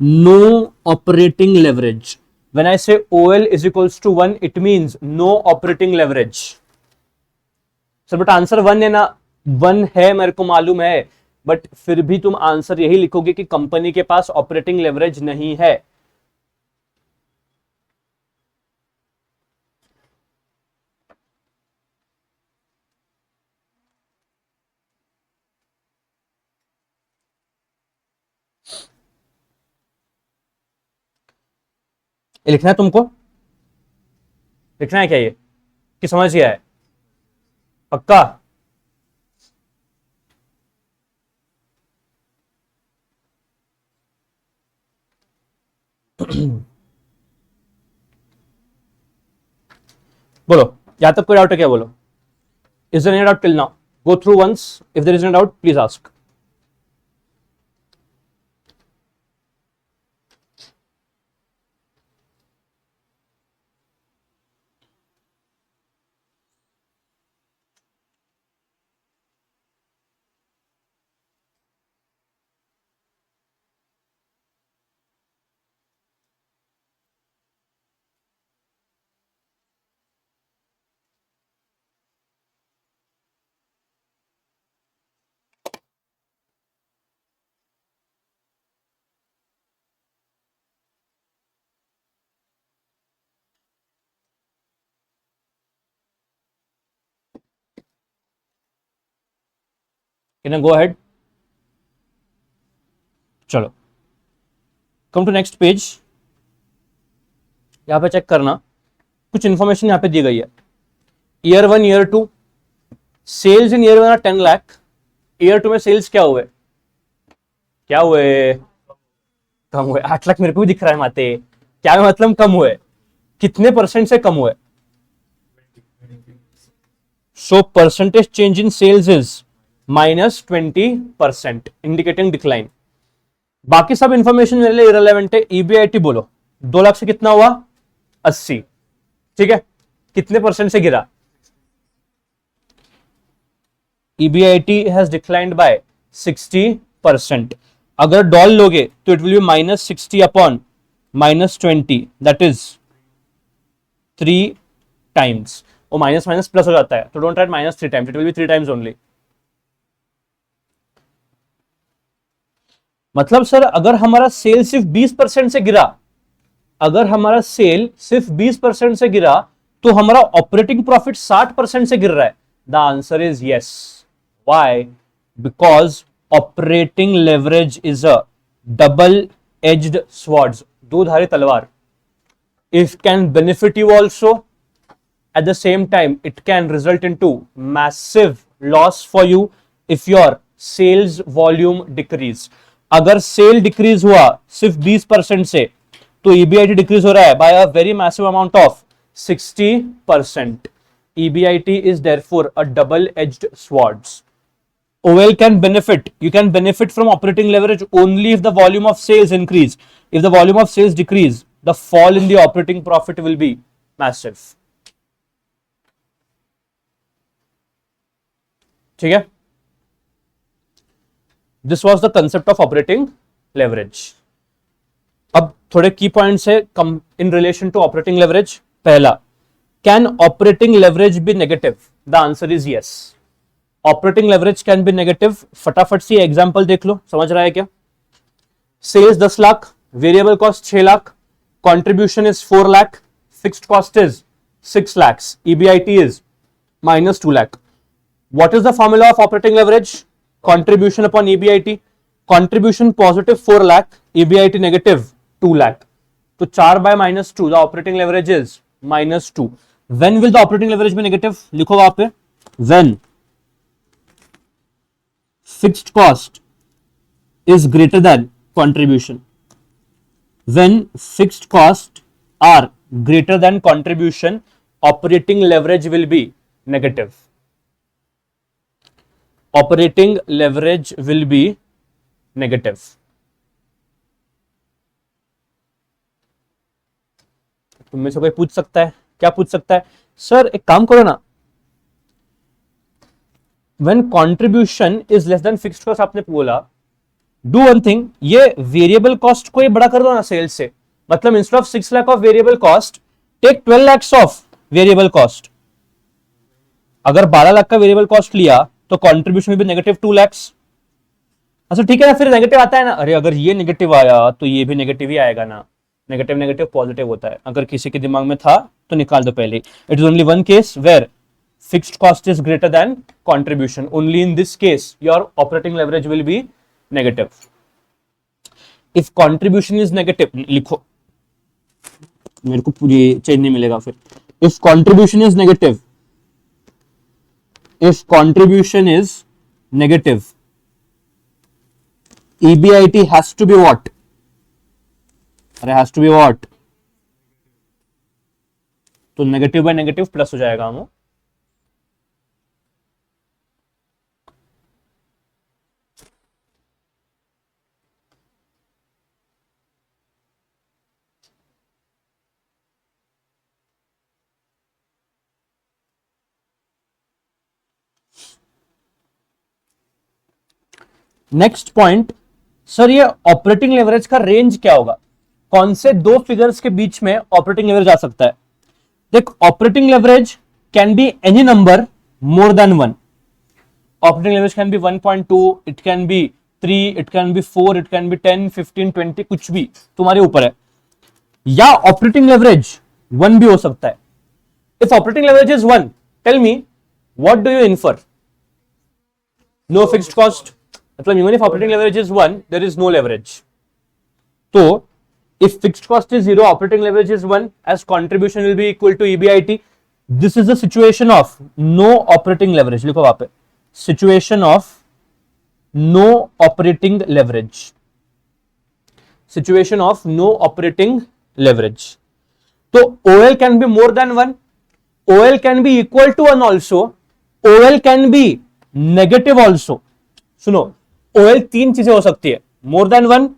no operating leverage. When I say OL is equals to 1, it means no operating leverage. Sir but answer 1 है ना? 1 है, मेरे को मालूम है, बट फिर भी तुम आंसर यही लिखोगे कि कंपनी के पास ऑपरेटिंग लेवरेज नहीं है. ये लिखना है तुमको? लिखना है क्या ये कि समझ गया है? पक्का? बोलो, यहां तक कोई डाउट है क्या? बोलो. Is there any doubt till now? Go through once. If there is any doubt please ask. Can I go ahead? चलो, कम टू नेक्स्ट पेज. यहां पे चेक करना, कुछ इंफॉर्मेशन यहां पे दी गई है. Year 1, year 2 sales in year 1 are 10 lakh. Year 2 में सेल्स क्या हुए? क्या हुए? कम हुए. 8 लाख मेरे को भी दिख रहा है माते. क्या मतलब कम हुए? कितने परसेंट से कम हुए? So percentage change in sales is -20%, indicating decline. बाकी सब इंफॉर्मेशन मेरे लिए इररिलेवेंट है. EBIT बोलो, 2 लाख से कितना हुआ? 80. ठीक है, कितने परसेंट से गिरा? EBIT has declined bye 60%. अगर डॉल लोगे तो it will B -60 upon -20, that is 3 times. वो माइनस माइनस प्लस हो जाता है, तो don't write -3 times, it will B 3 times only. मतलब सर अगर हमारा सेल सिर्फ 20% से गिरा, अगर हमारा सेल सिर्फ 20% से गिरा तो हमारा ऑपरेटिंग प्रॉफिट 60% से गिर रहा है. The answer is yes. Why? Because operating leverage is a double edged sword, दो धारी तलवार. It can benefit you also, at the same time it can result into massive loss for you if your sales volume decrease. अगर sale decrease हुआ सिर्फ 20% से तो EBIT decrease हो रहा है by a very massive amount of 60%. EBIT is therefore a double-edged sword. OL can benefit. You can benefit from operating leverage only if the volume of sales increase. If the volume of sales decrease, the fall in the operating profit will be massive. ठीक है, this was the concept of operating leverage. अब थोड़े की points है in relation to operating leverage. पहला, can operating leverage be negative? The answer is yes, operating leverage can be negative. फटाफट से example देख लो, समझ रहा है क्या? Sales 10 lakh, variable cost 6 lakh, contribution is 4 lakh, fixed cost is 6 lakhs, EBIT is minus 2 lakh. What is the formula of operating leverage? Contribution upon EBIT. Contribution positive 4 lakh, EBIT negative 2 lakh. तो 4 by minus 2, the operating leverage is minus 2. When will the operating leverage be negative? लिखो वहां पे, when fixed cost is greater than contribution. When fixed costs are greater than contribution, operating leverage will be negative. Operating leverage will be negative. तुम में से कोई पूछ सकता है, क्या पूछ सकता है? सर एक काम करो ना, when contribution is less than fixed cost आपने बोला, do one thing, ये वेरिएबल कॉस्ट को ये बड़ा कर दो ना सेल्स से, मतलब instead of 6 lakh of variable cost take 12 lakhs of variable cost. अगर 12 लाख का वेरिएबल कॉस्ट लिया तो कंट्रीब्यूशन में भी नेगेटिव 2 lakhs। अच्छा ठीक है ना, फिर नेगेटिव आता है ना, अरे अगर ये नेगेटिव आया तो ये भी नेगेटिव ही आएगा ना, नेगेटिव नेगेटिव पॉजिटिव होता है। अगर किसी के दिमाग में था तो निकाल दो पहले। It is only one case where fixed cost is greater than contribution, only in this case your operating leverage will be negative. If contribution is negative, लिखो, मेरे को पूरी चेंज नहीं मिलेगा फिर। If contribution is negative, if contribution is negative, EBIT has to be what? अरे has to be what? तो negative by negative plus हो जाएगा हम। नेक्स्ट पॉइंट, सर ये ऑपरेटिंग लेवरेज का रेंज क्या होगा? कौन से दो फिगर्स के बीच में ऑपरेटिंग लेवरेज आ सकता है? देख, operating leverage can be any number more than 1। Operating leverage can B 1.2, it can B 3, it can B 4, it can B 10, 15, 20, कुछ भी तुम्हारे ऊपर है। या ऑपरेटिंग लेवरेज 1 भी हो सकता है। If operating leverage is 1, tell me what do you infer? No fixed cost, मतलब even if operating leverage is 1, there is no leverage. तो if fixed cost is 0, operating leverage is 1, as contribution will be equal to EBIT. This is the situation of no operating leverage. लिखो वहां पे, situation of no operating leverage. Situation of no operating leverage. तो OL can be more than 1, OL can be equal to 1 also, OL can be negative also. सुनो, OL 3 चीजें हो सकती है, मोर than 1,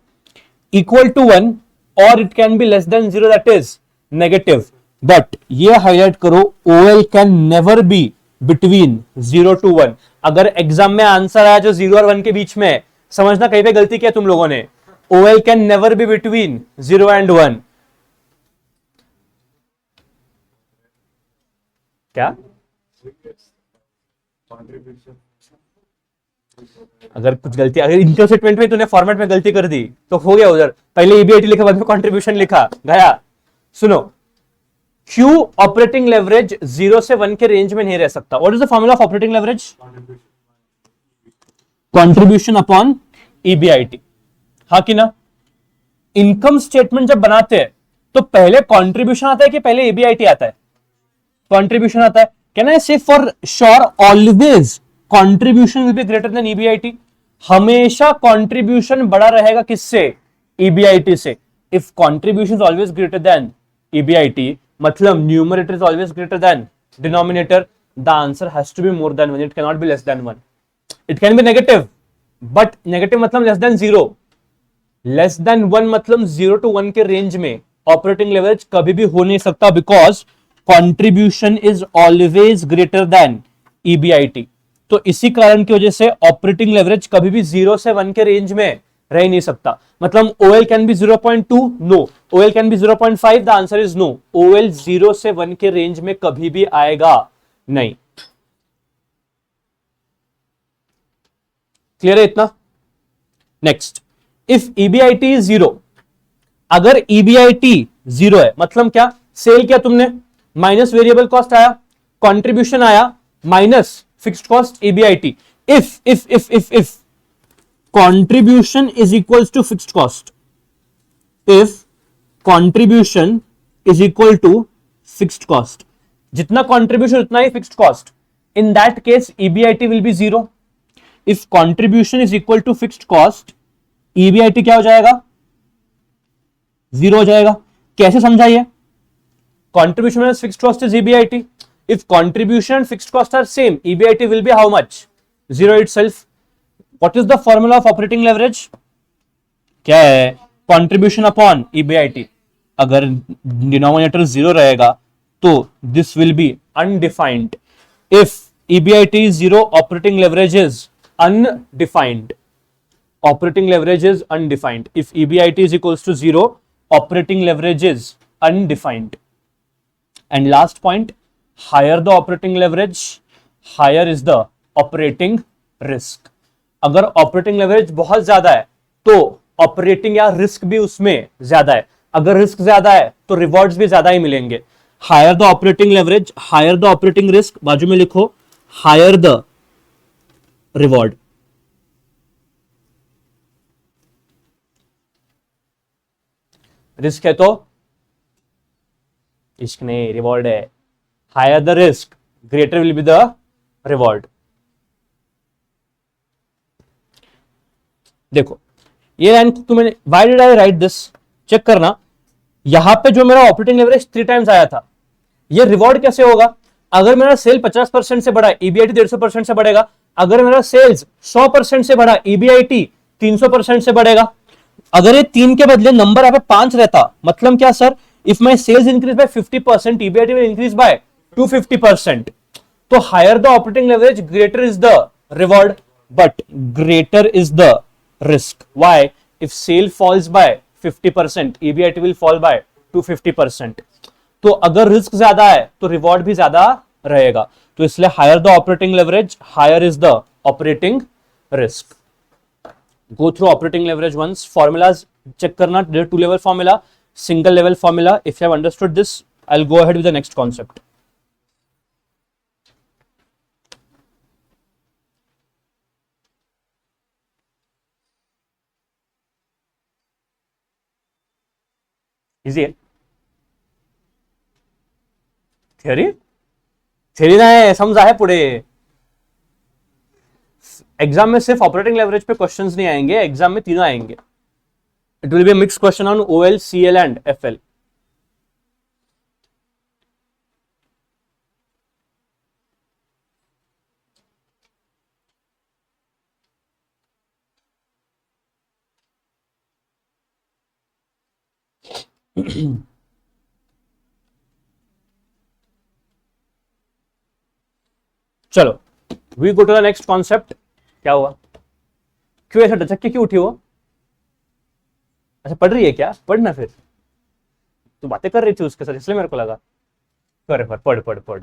equal to 1, और it can B less than 0, that is negative. But ये highlight करो, OL can never be between 0 to 1। अगर exam में आंसर आया जो 0 और 1 के बीच में, समझना कहीं पे गलती किया तुम लोगों ने। OL can never be between 0 and 1। क्या? अगर कुछ गलती, अगर इनकम स्टेटमेंट में तूने फॉर्मेट में गलती कर दी तो हो गया उधर, पहले EBIT लिखा बाद में कंट्रीब्यूशन लिखा गया। सुनो, क्यू ऑपरेटिंग लेवरेज 0 से 1 के रेंज में नहीं रह सकता। What is the formula of operating leverage? Contribution upon EBIT, हाँ कि ना? इनकम स्टेटमेंट जब बनाते हैं तो पहले कंट्रीब्यूशन आता है कि पहले EBIT आता है? कंट्रीब्यूशन आता है। Can I say for sure always contribution will be greater than EBIT? हमेशा कंट्रीब्यूशन बड़ा रहेगा किससे? EBIT से। If contribution is always greater than EBIT, मतलब numerator is always greater than denominator, the answer has to be more than 1, it can not be less than 1। It can be negative, but negative मतलब less than 0, less than 1 मतलब 0 to 1 के range में operating leverage कभी भी हो नहीं सकता, because contribution is always greater than EBIT। तो इसी कारण की वजह से ऑपरेटिंग लेवरेज कभी भी 0 से 1 के रेंज में रह ही नहीं सकता। मतलब OL can be 0.2, no. OL can be 0.5, the answer is no. OL 0 से 1 के रेंज में कभी भी आएगा नहीं। क्लियर है इतना? नेक्स्ट, इफ EBIT इज 0, अगर EBIT 0 है मतलब क्या, सेल किया तुमने, माइनस वेरिएबल कॉस्ट आया, कंट्रीब्यूशन आया, minus fixed cost EBIT। If contribution is equals to fixed cost, if contribution is equal to fixed cost, जितना contribution उतना ही fixed cost, in that case EBIT will be 0। if contribution is equal to fixed cost, EBIT क्या हो जाएगा? 0 हो जाएगा। कैसे समझाइए? contribution minus fixed cost is EBIT। if contribution and fixed cost are same, EBIT will be how much? 0 itself। What is the formula of operating leverage? क्या है? Contribution upon EBIT। अगर डिनोमिनेटर 0 रहेगा तो this will be undefined। if EBIT is 0, operating leverage is undefined। operating leverage is undefined। if EBIT is equals to 0, operating leverage is undefined। and last point, higher the operating leverage, higher is the operating risk। अगर operating leverage बहुत ज्यादा है तो operating या risk भी उसमें ज्यादा है। अगर रिस्क ज्यादा है तो रिवॉर्ड्स भी ज्यादा ही मिलेंगे। Higher the operating leverage, higher the operating risk, बाजू में लिखो हायर द रिवॉर्ड। रिस्क है तो इश्क नहीं, रिवॉर्ड है। Higher the risk, greater will be the reward. देखो ये लाइन तुम्हें, why did I write this, check करना। यहां पे जो मेरा ऑपरेटिंग लेवरेज 3 टाइम्स आया था, ये रिवॉर्ड कैसे होगा? अगर मेरा सेल 50% से बढ़ा, EBIT 150% से बढ़ेगा। अगर मेरा सेल्स 100% से बढ़ा, EBIT 300% से बढ़ेगा। अगर ये 3 के बदले नंबर यहाँ पे 5 रहता, मतलब क्या sir? If my sales increase by 50%, EBIT will increase by 250%। तो higher the operating leverage, greater is the reward, but greater is the risk। why? if sale falls by 50%, EBIT will fall by 250%। तो अगर risk ज्यादा है तो reward भी ज्यादा रहेगा। तो इसलिए higher the operating leverage, higher is the operating risk. Go through operating leverage once. Formulas check करना, 2 level formula, single level formula. If you have understood this, I will go ahead with the next concept. Easy है। Theory theory नाही, समजा है पुढे। Exam में सिर्फ operating leverage पे questions नहीं आएंगे, एग्जाम में तीनों आएंगे। It will be a mix question on OL, CL and FL। चलो, we go to the next concept. क्या हुआ? क्यों ऐसा डचक के क्यों उठी हो? अच्छा पढ़ रही है क्या? पढ़ना फिर। तू बातें कर रही थी उसके साथ इसलिए मेरे को लगा। कर पढ़ पढ़ पढ़।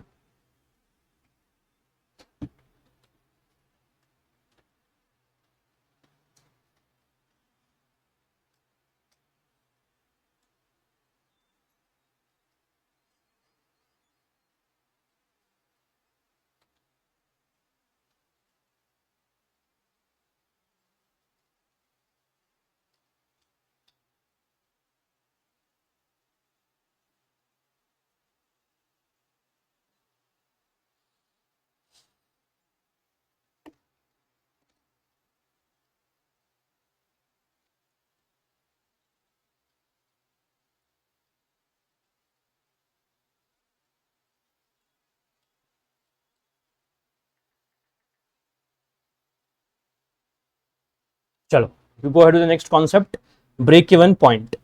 चलो, we go ahead to the next concept, break even point.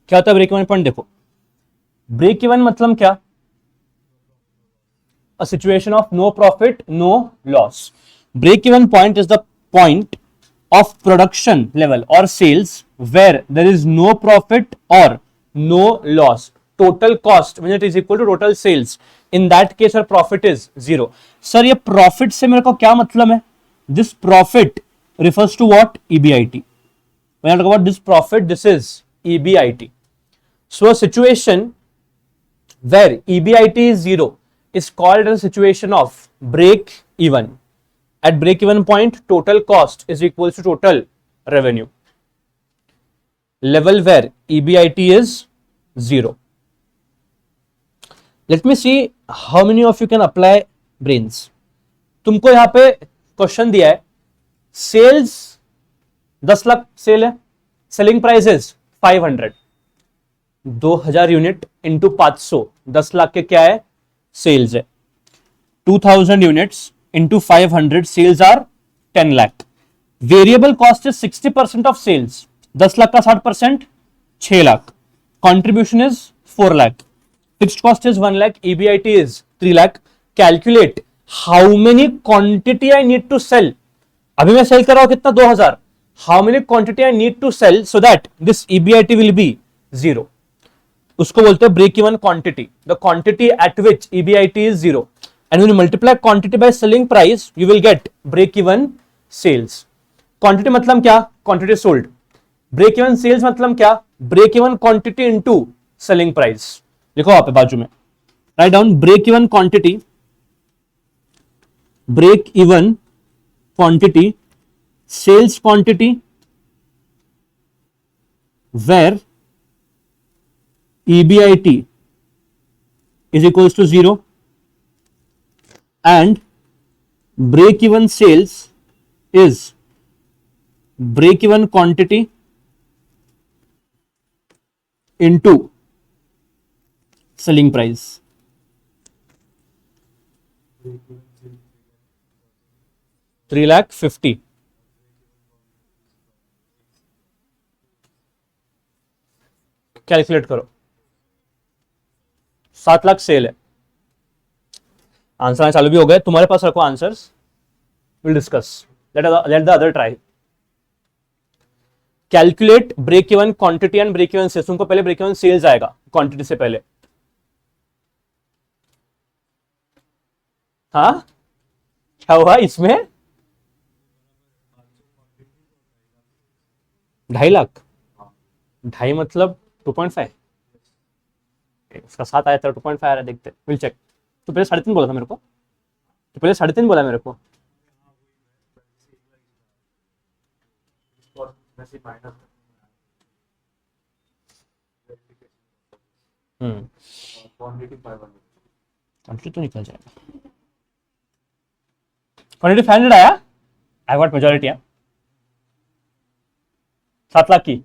क्या होता है ब्रेक इवन पॉइंट? देखो, ब्रेक इवन मतलब क्या? a situation of no profit, no loss. Break-even point is the point of production level or sales where there is no profit or no loss. Total cost when it is equal to total sales. In that case, our profit is zero. Sir, ये profit से मेरे को क्या मतलब है? This profit refers to what? EBIT. When I talk about this profit, this is EBIT. So a situation where EBIT is zero is called a situation of break even. At break even point, total cost is equal to total revenue. Level where EBIT is zero. Let me see how many of you can apply brains. तुमको यहाँ पे question दिया है, sales 10 lakh sale है, selling price is 500, 2000 unit into 500, 10 lakh के क्या है sales है, 2000 units into 500 sales are 10 lakh. Variable cost is 60% of sales, 10 lakh का 60% 6 lakh, contribution is 4 lakh, fixed cost is 1 lakh, EBIT is 3 lakh. Calculate how many quantity I need to sell. अभी मैं sell कर रहा हूं कितना 2000. How many quantity I need to sell so that this EBIT will be zero. उसको बोलते हैं break even quantity, the quantity at which EBIT is zero. And when you multiply quantity by selling price you will get break even sales. Quantity मतलब क्या? Quantity sold. Break even sales मतलब क्या? Break even quantity into selling price. लिखो वहां पे बाजू में, write down break even quantity, break even quantity, sales quantity where EBIT is equals to 0 and break even sales is break even quantity into selling price. $350,000. Calculate करो. 7 lakh sale है. Answer आना चालू भी हो गए. तुम्हारे पास रखो answers, will discuss. Let the other try. Calculate break even quantity and break even sales. तुमको पहले ब्रेक इवन सेल्स आएगा क्वांटिटी से पहले. हाँ क्या हुआ इसमें? 2.5 लाख. 2.5 मतलब 2.5. इसका 7 आया था, 2.5 आ रहा है. देखते विल चेक. तो पहले 3.5 बोला था मेरे को. तो पहले 3.5 बोला मेरे को. क्वांटिटी तो निकल जाएगा. क्वांटिटी 500 आया. आई गॉट मेजॉरिटी है 7 लाख की.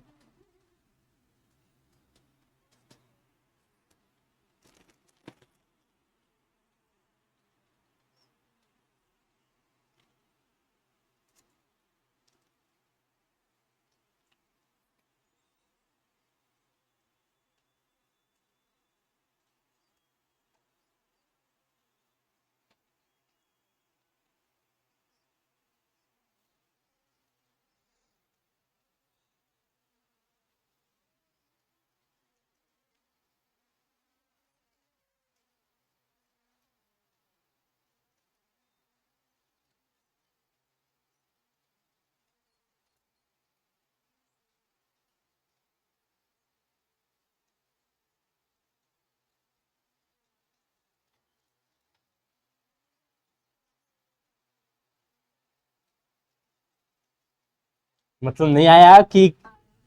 मतलब नहीं आया कि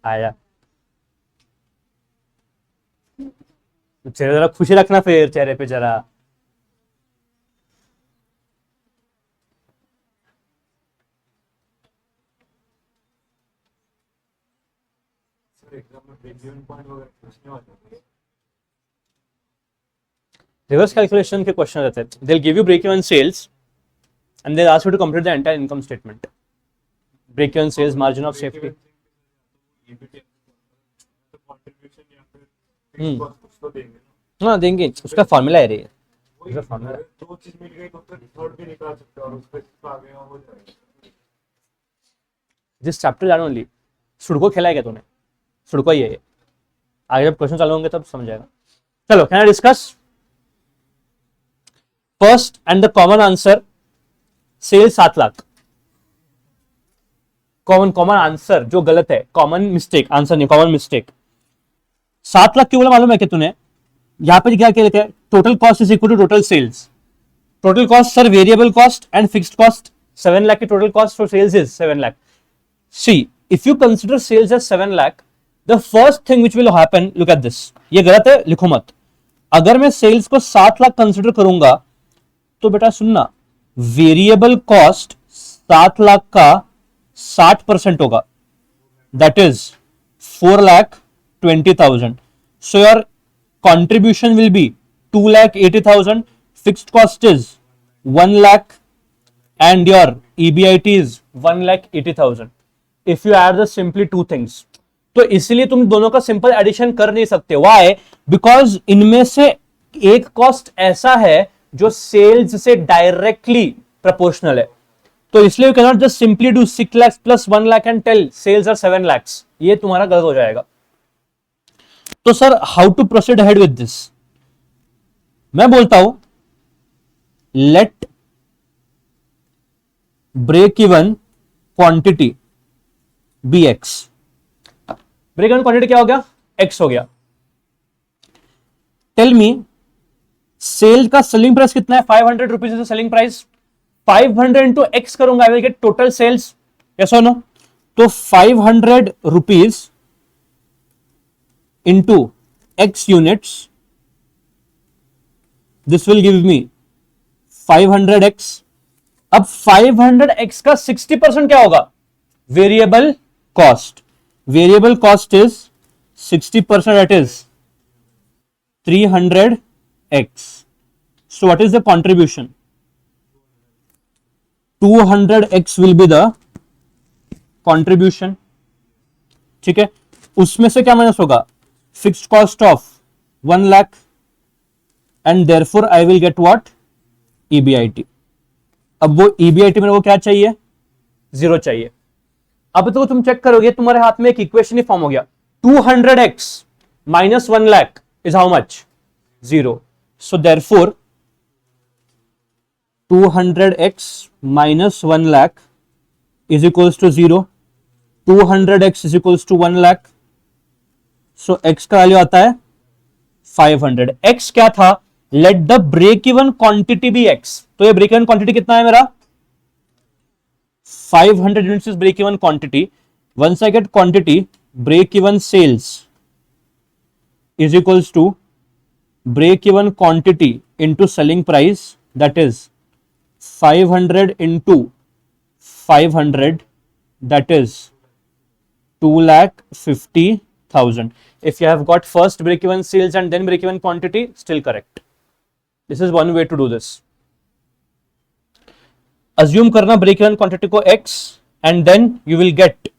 आया? चेहरे जरा खुशी रखना फिर चेहरे पे जरा. रिवर्स कैलकुलेशन के क्वेश्चन रहते हैं. They will give you break even sales and they ask you to complete the entire income statement. Break even sales, margin of safety. हाँ देंगे, उसका फॉर्मूला है रे. It's a formula. दो चीज मिल गई तो फिर थर्ड भी निकाल सकते हो और उसपे आगे हो जाएगा. जिस चैप्टर जानो ओनली सुडको खेला है क्या तूने? सुडको ही है ये. आगे जब क्वेश्चन चालू होंगे तब समझ जाएगा. चलो, can I discuss first and the common answer. Sale 7 lakh. Common answer जो गलत है, कॉमन मिस्टेक, आंसर नहीं, कॉमन मिस्टेक. 7 लाख क्यों बोला मालूम है क्या तूने? यहां पे क्या लिखा है? Total cost is equal to total sales. Total cost sir variable cost and fixed cost. 7 lakh की total cost for sales is 7 lakh. See if you consider sales as 7 lakh, the first thing which will happen, look at this. ये गलत है, लिखो मत. अगर मैं sales को 7 lakh consider करूंगा तो बेटा सुनना, वेरिएबल कॉस्ट 7 लाख का 60% होगा. That is 4,20,000. So your contribution will be 2,80,000. Fixed cost is 1 lakh and your EBIT is 1,80,000. If you add the simply two things, तो इसलिए तुम दोनों का सिंपल एडिशन कर नहीं सकते. Why? Because इनमें से एक कॉस्ट ऐसा है जो सेल्स से डायरेक्टली प्रोपोर्शनल है. तो इसलिए you can not just simply do 6 lakhs plus 1 lakh and tell sales are 7 lakhs. ये तुम्हारा गलत हो जाएगा. तो sir how to proceed ahead with this? मैं बोलता हूं let break even quantity be x. Break even quantity क्या हो गया? एक्स हो गया. टेल मी सेल का सेलिंग प्राइस कितना है? 500 rupees is selling price. 500 into x करूंगा, I will get total sales. Yes और नो? तो 500 rupees into x units, this will give me 500x. अब 500x का 60% क्या होगा? Variable cost. Variable cost is 60%, that is 300x. So what is the contribution? 200x will be the contribution. ठीक है, उसमें से क्या माइनस होगा? Fixed cost of 1 lakh and therefore I will get what? EBIT. अब वो EBIT मेरे को क्या चाहिए? 0 चाहिए. अब तो तुम चेक करोगे तुम्हारे हाथ में एक इक्वेशन ही फॉर्म हो गया. 200x minus 1 lakh is how much? 0. So therefore 200x minus 1 lakh is equals to 0. 200x is equals to 1 lakh. So x का वैल्यू आता है 500. x क्या था? Let the break even quantity be x. तो ये break even quantity कितना है मेरा? 500 units is break even quantity. Once I get quantity, break even sales is equals to break even quantity into selling price. That is 500 into 500, that is 2,50,000. If you have got first break even sales and then break even quantity, still correct. This is one way to do this. Assume करना break even quantity को x and then you will get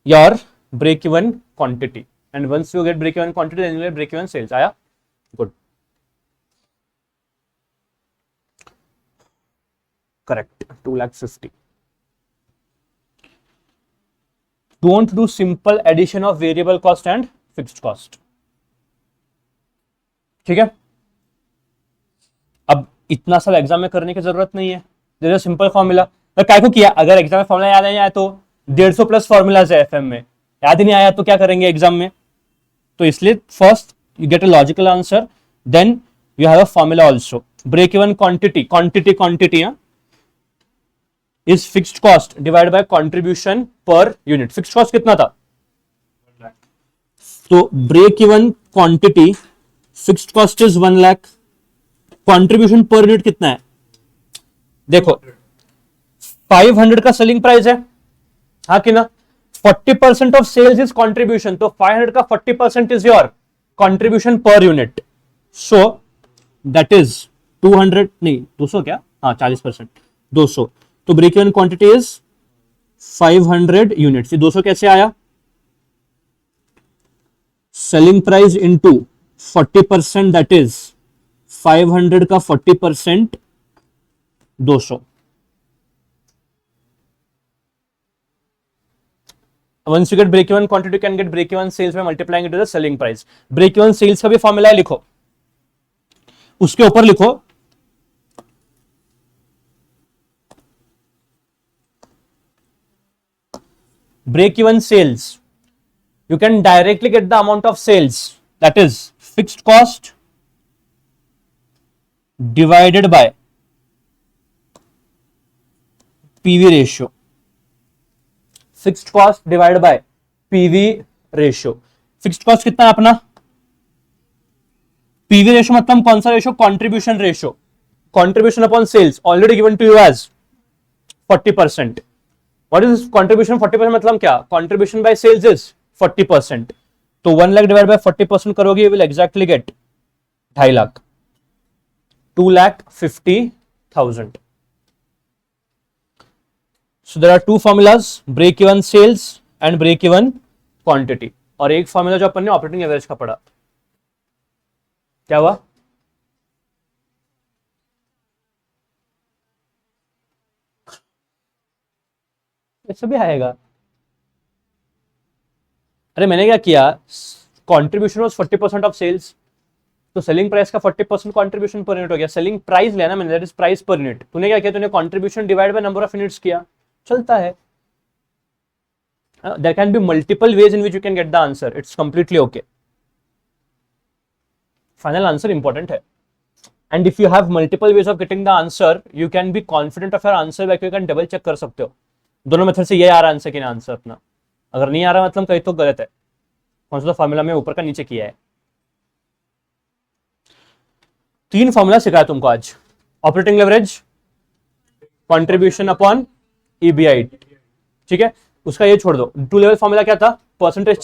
your break even quantity. And once you get break even quantity, then you will get break even sales. आया? Good. Correct. 2,50,000. Don't do simple addition of variable cost and fixed cost. ठीक है, अब इतना सब exam में करने की जरूरत नहीं है. There is simple formula. काय को किया? अगर एग्जाम में फॉर्मूला याद नहीं आया तो 150 प्लस फॉर्मूलाज है एफएम में, याद ही नहीं आया तो क्या करेंगे एग्जाम में? तो इसलिए first you get a logical answer, then you have a formula also. Break even quantity, quantity is fixed cost divided by contribution per unit. Fixed cost कितना था? तो break even quantity fixed cost is 1 lakh. contribution per unit कितना है? देखो 500 का selling price है, हाँ कि ना? 40% ऑफ सेल्स इज कंट्रीब्यूशन. तो 500 का 40% is your contribution per unit. So that is 200 नहीं 200 क्या? हाँ 40%, 200. तो break even quantity is 500 units. 200 कैसे आया? Selling price into 40%, that is 500 का 40% 200. Once you get break even quantity, you can get break even sales by multiplying it to the selling price. Break even sales का भी formula है, लिखो, उसके ऊपर लिखो break even sales. You can directly get the amount of sales, that is fixed cost divided by PV ratio. Fixed cost divide by PV ratio. Fixed cost कितना है अपना, पीवी रेशियो मतलब कौन सा ratio, contribution ratio, contribution upon sales already given to you as 40%. What is contribution 40%, मतलब क्या, contribution by sales is 40%. तो 1 lakh divide by 40% करोगे, you will exactly get 2.5 lakh, 2,50,000. So there are two formulas, break even sales and break even quantity. और एक formula जो अपन ने operating average का पढ़ा, क्या हुआ, ऐसा भी आएगा. अरे मैंने क्या किया, कंट्रीब्यूशन वाज 40% ऑफ सेल्स, तो सेलिंग प्राइस का 40% कंट्रीब्यूशन पर यूनिट हो गया. सेलिंग प्राइस लेना मैंने, that is price per unit. तूने क्या किया, तूने contribution divide by number of units किया, चलता है. There can be multiple ways in which you can get the answer. It's completely okay. Final answer important है. And if you have multiple ways of getting the answer, you can be confident of your answer, like you can double check कर सकते हो दोनों method से, ये आ रहा answer कि नहीं आंसर अपना. अगर नहीं आ रहा मतलब कहीं तो गलत है, कौन सा फॉर्मूला में ऊपर का नीचे किया है. 3 फॉर्मूला सिखाया तुमको आज, operating leverage, contribution upon EBIT, ठीक है. उसका ये छोड़ दो. 2 लेवल फॉर्मूला क्या था, percentage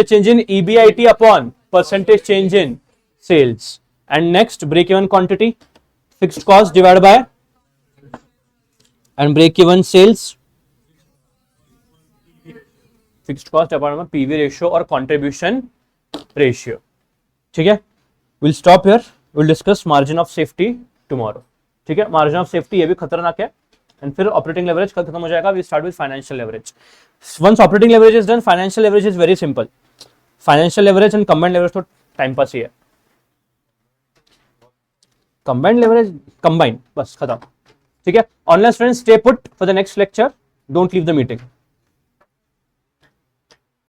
change in EBIT upon percentage change in sales. And next break even quantity, fixed cost divide by and break even sales, fixed cost divide by PV ratio और contribution ratio. ठीक है, will stop here, will discuss margin of safety tomorrow. ठीक है, margin of safety ये भी खतरनाक है. And फिर ऑपरेटिंग लेवरेज कल खत्म हो जाएगा. We start with financial leverage. Once operating leverage is done, financial leverage is very simple. Financial leverage and combined leverage तो टाइम पास ही है. कंबाइंड लेवरेज कंबाइन, बस खत्म. ठीक है, online students stay put for the next lecture, don't leave the meeting.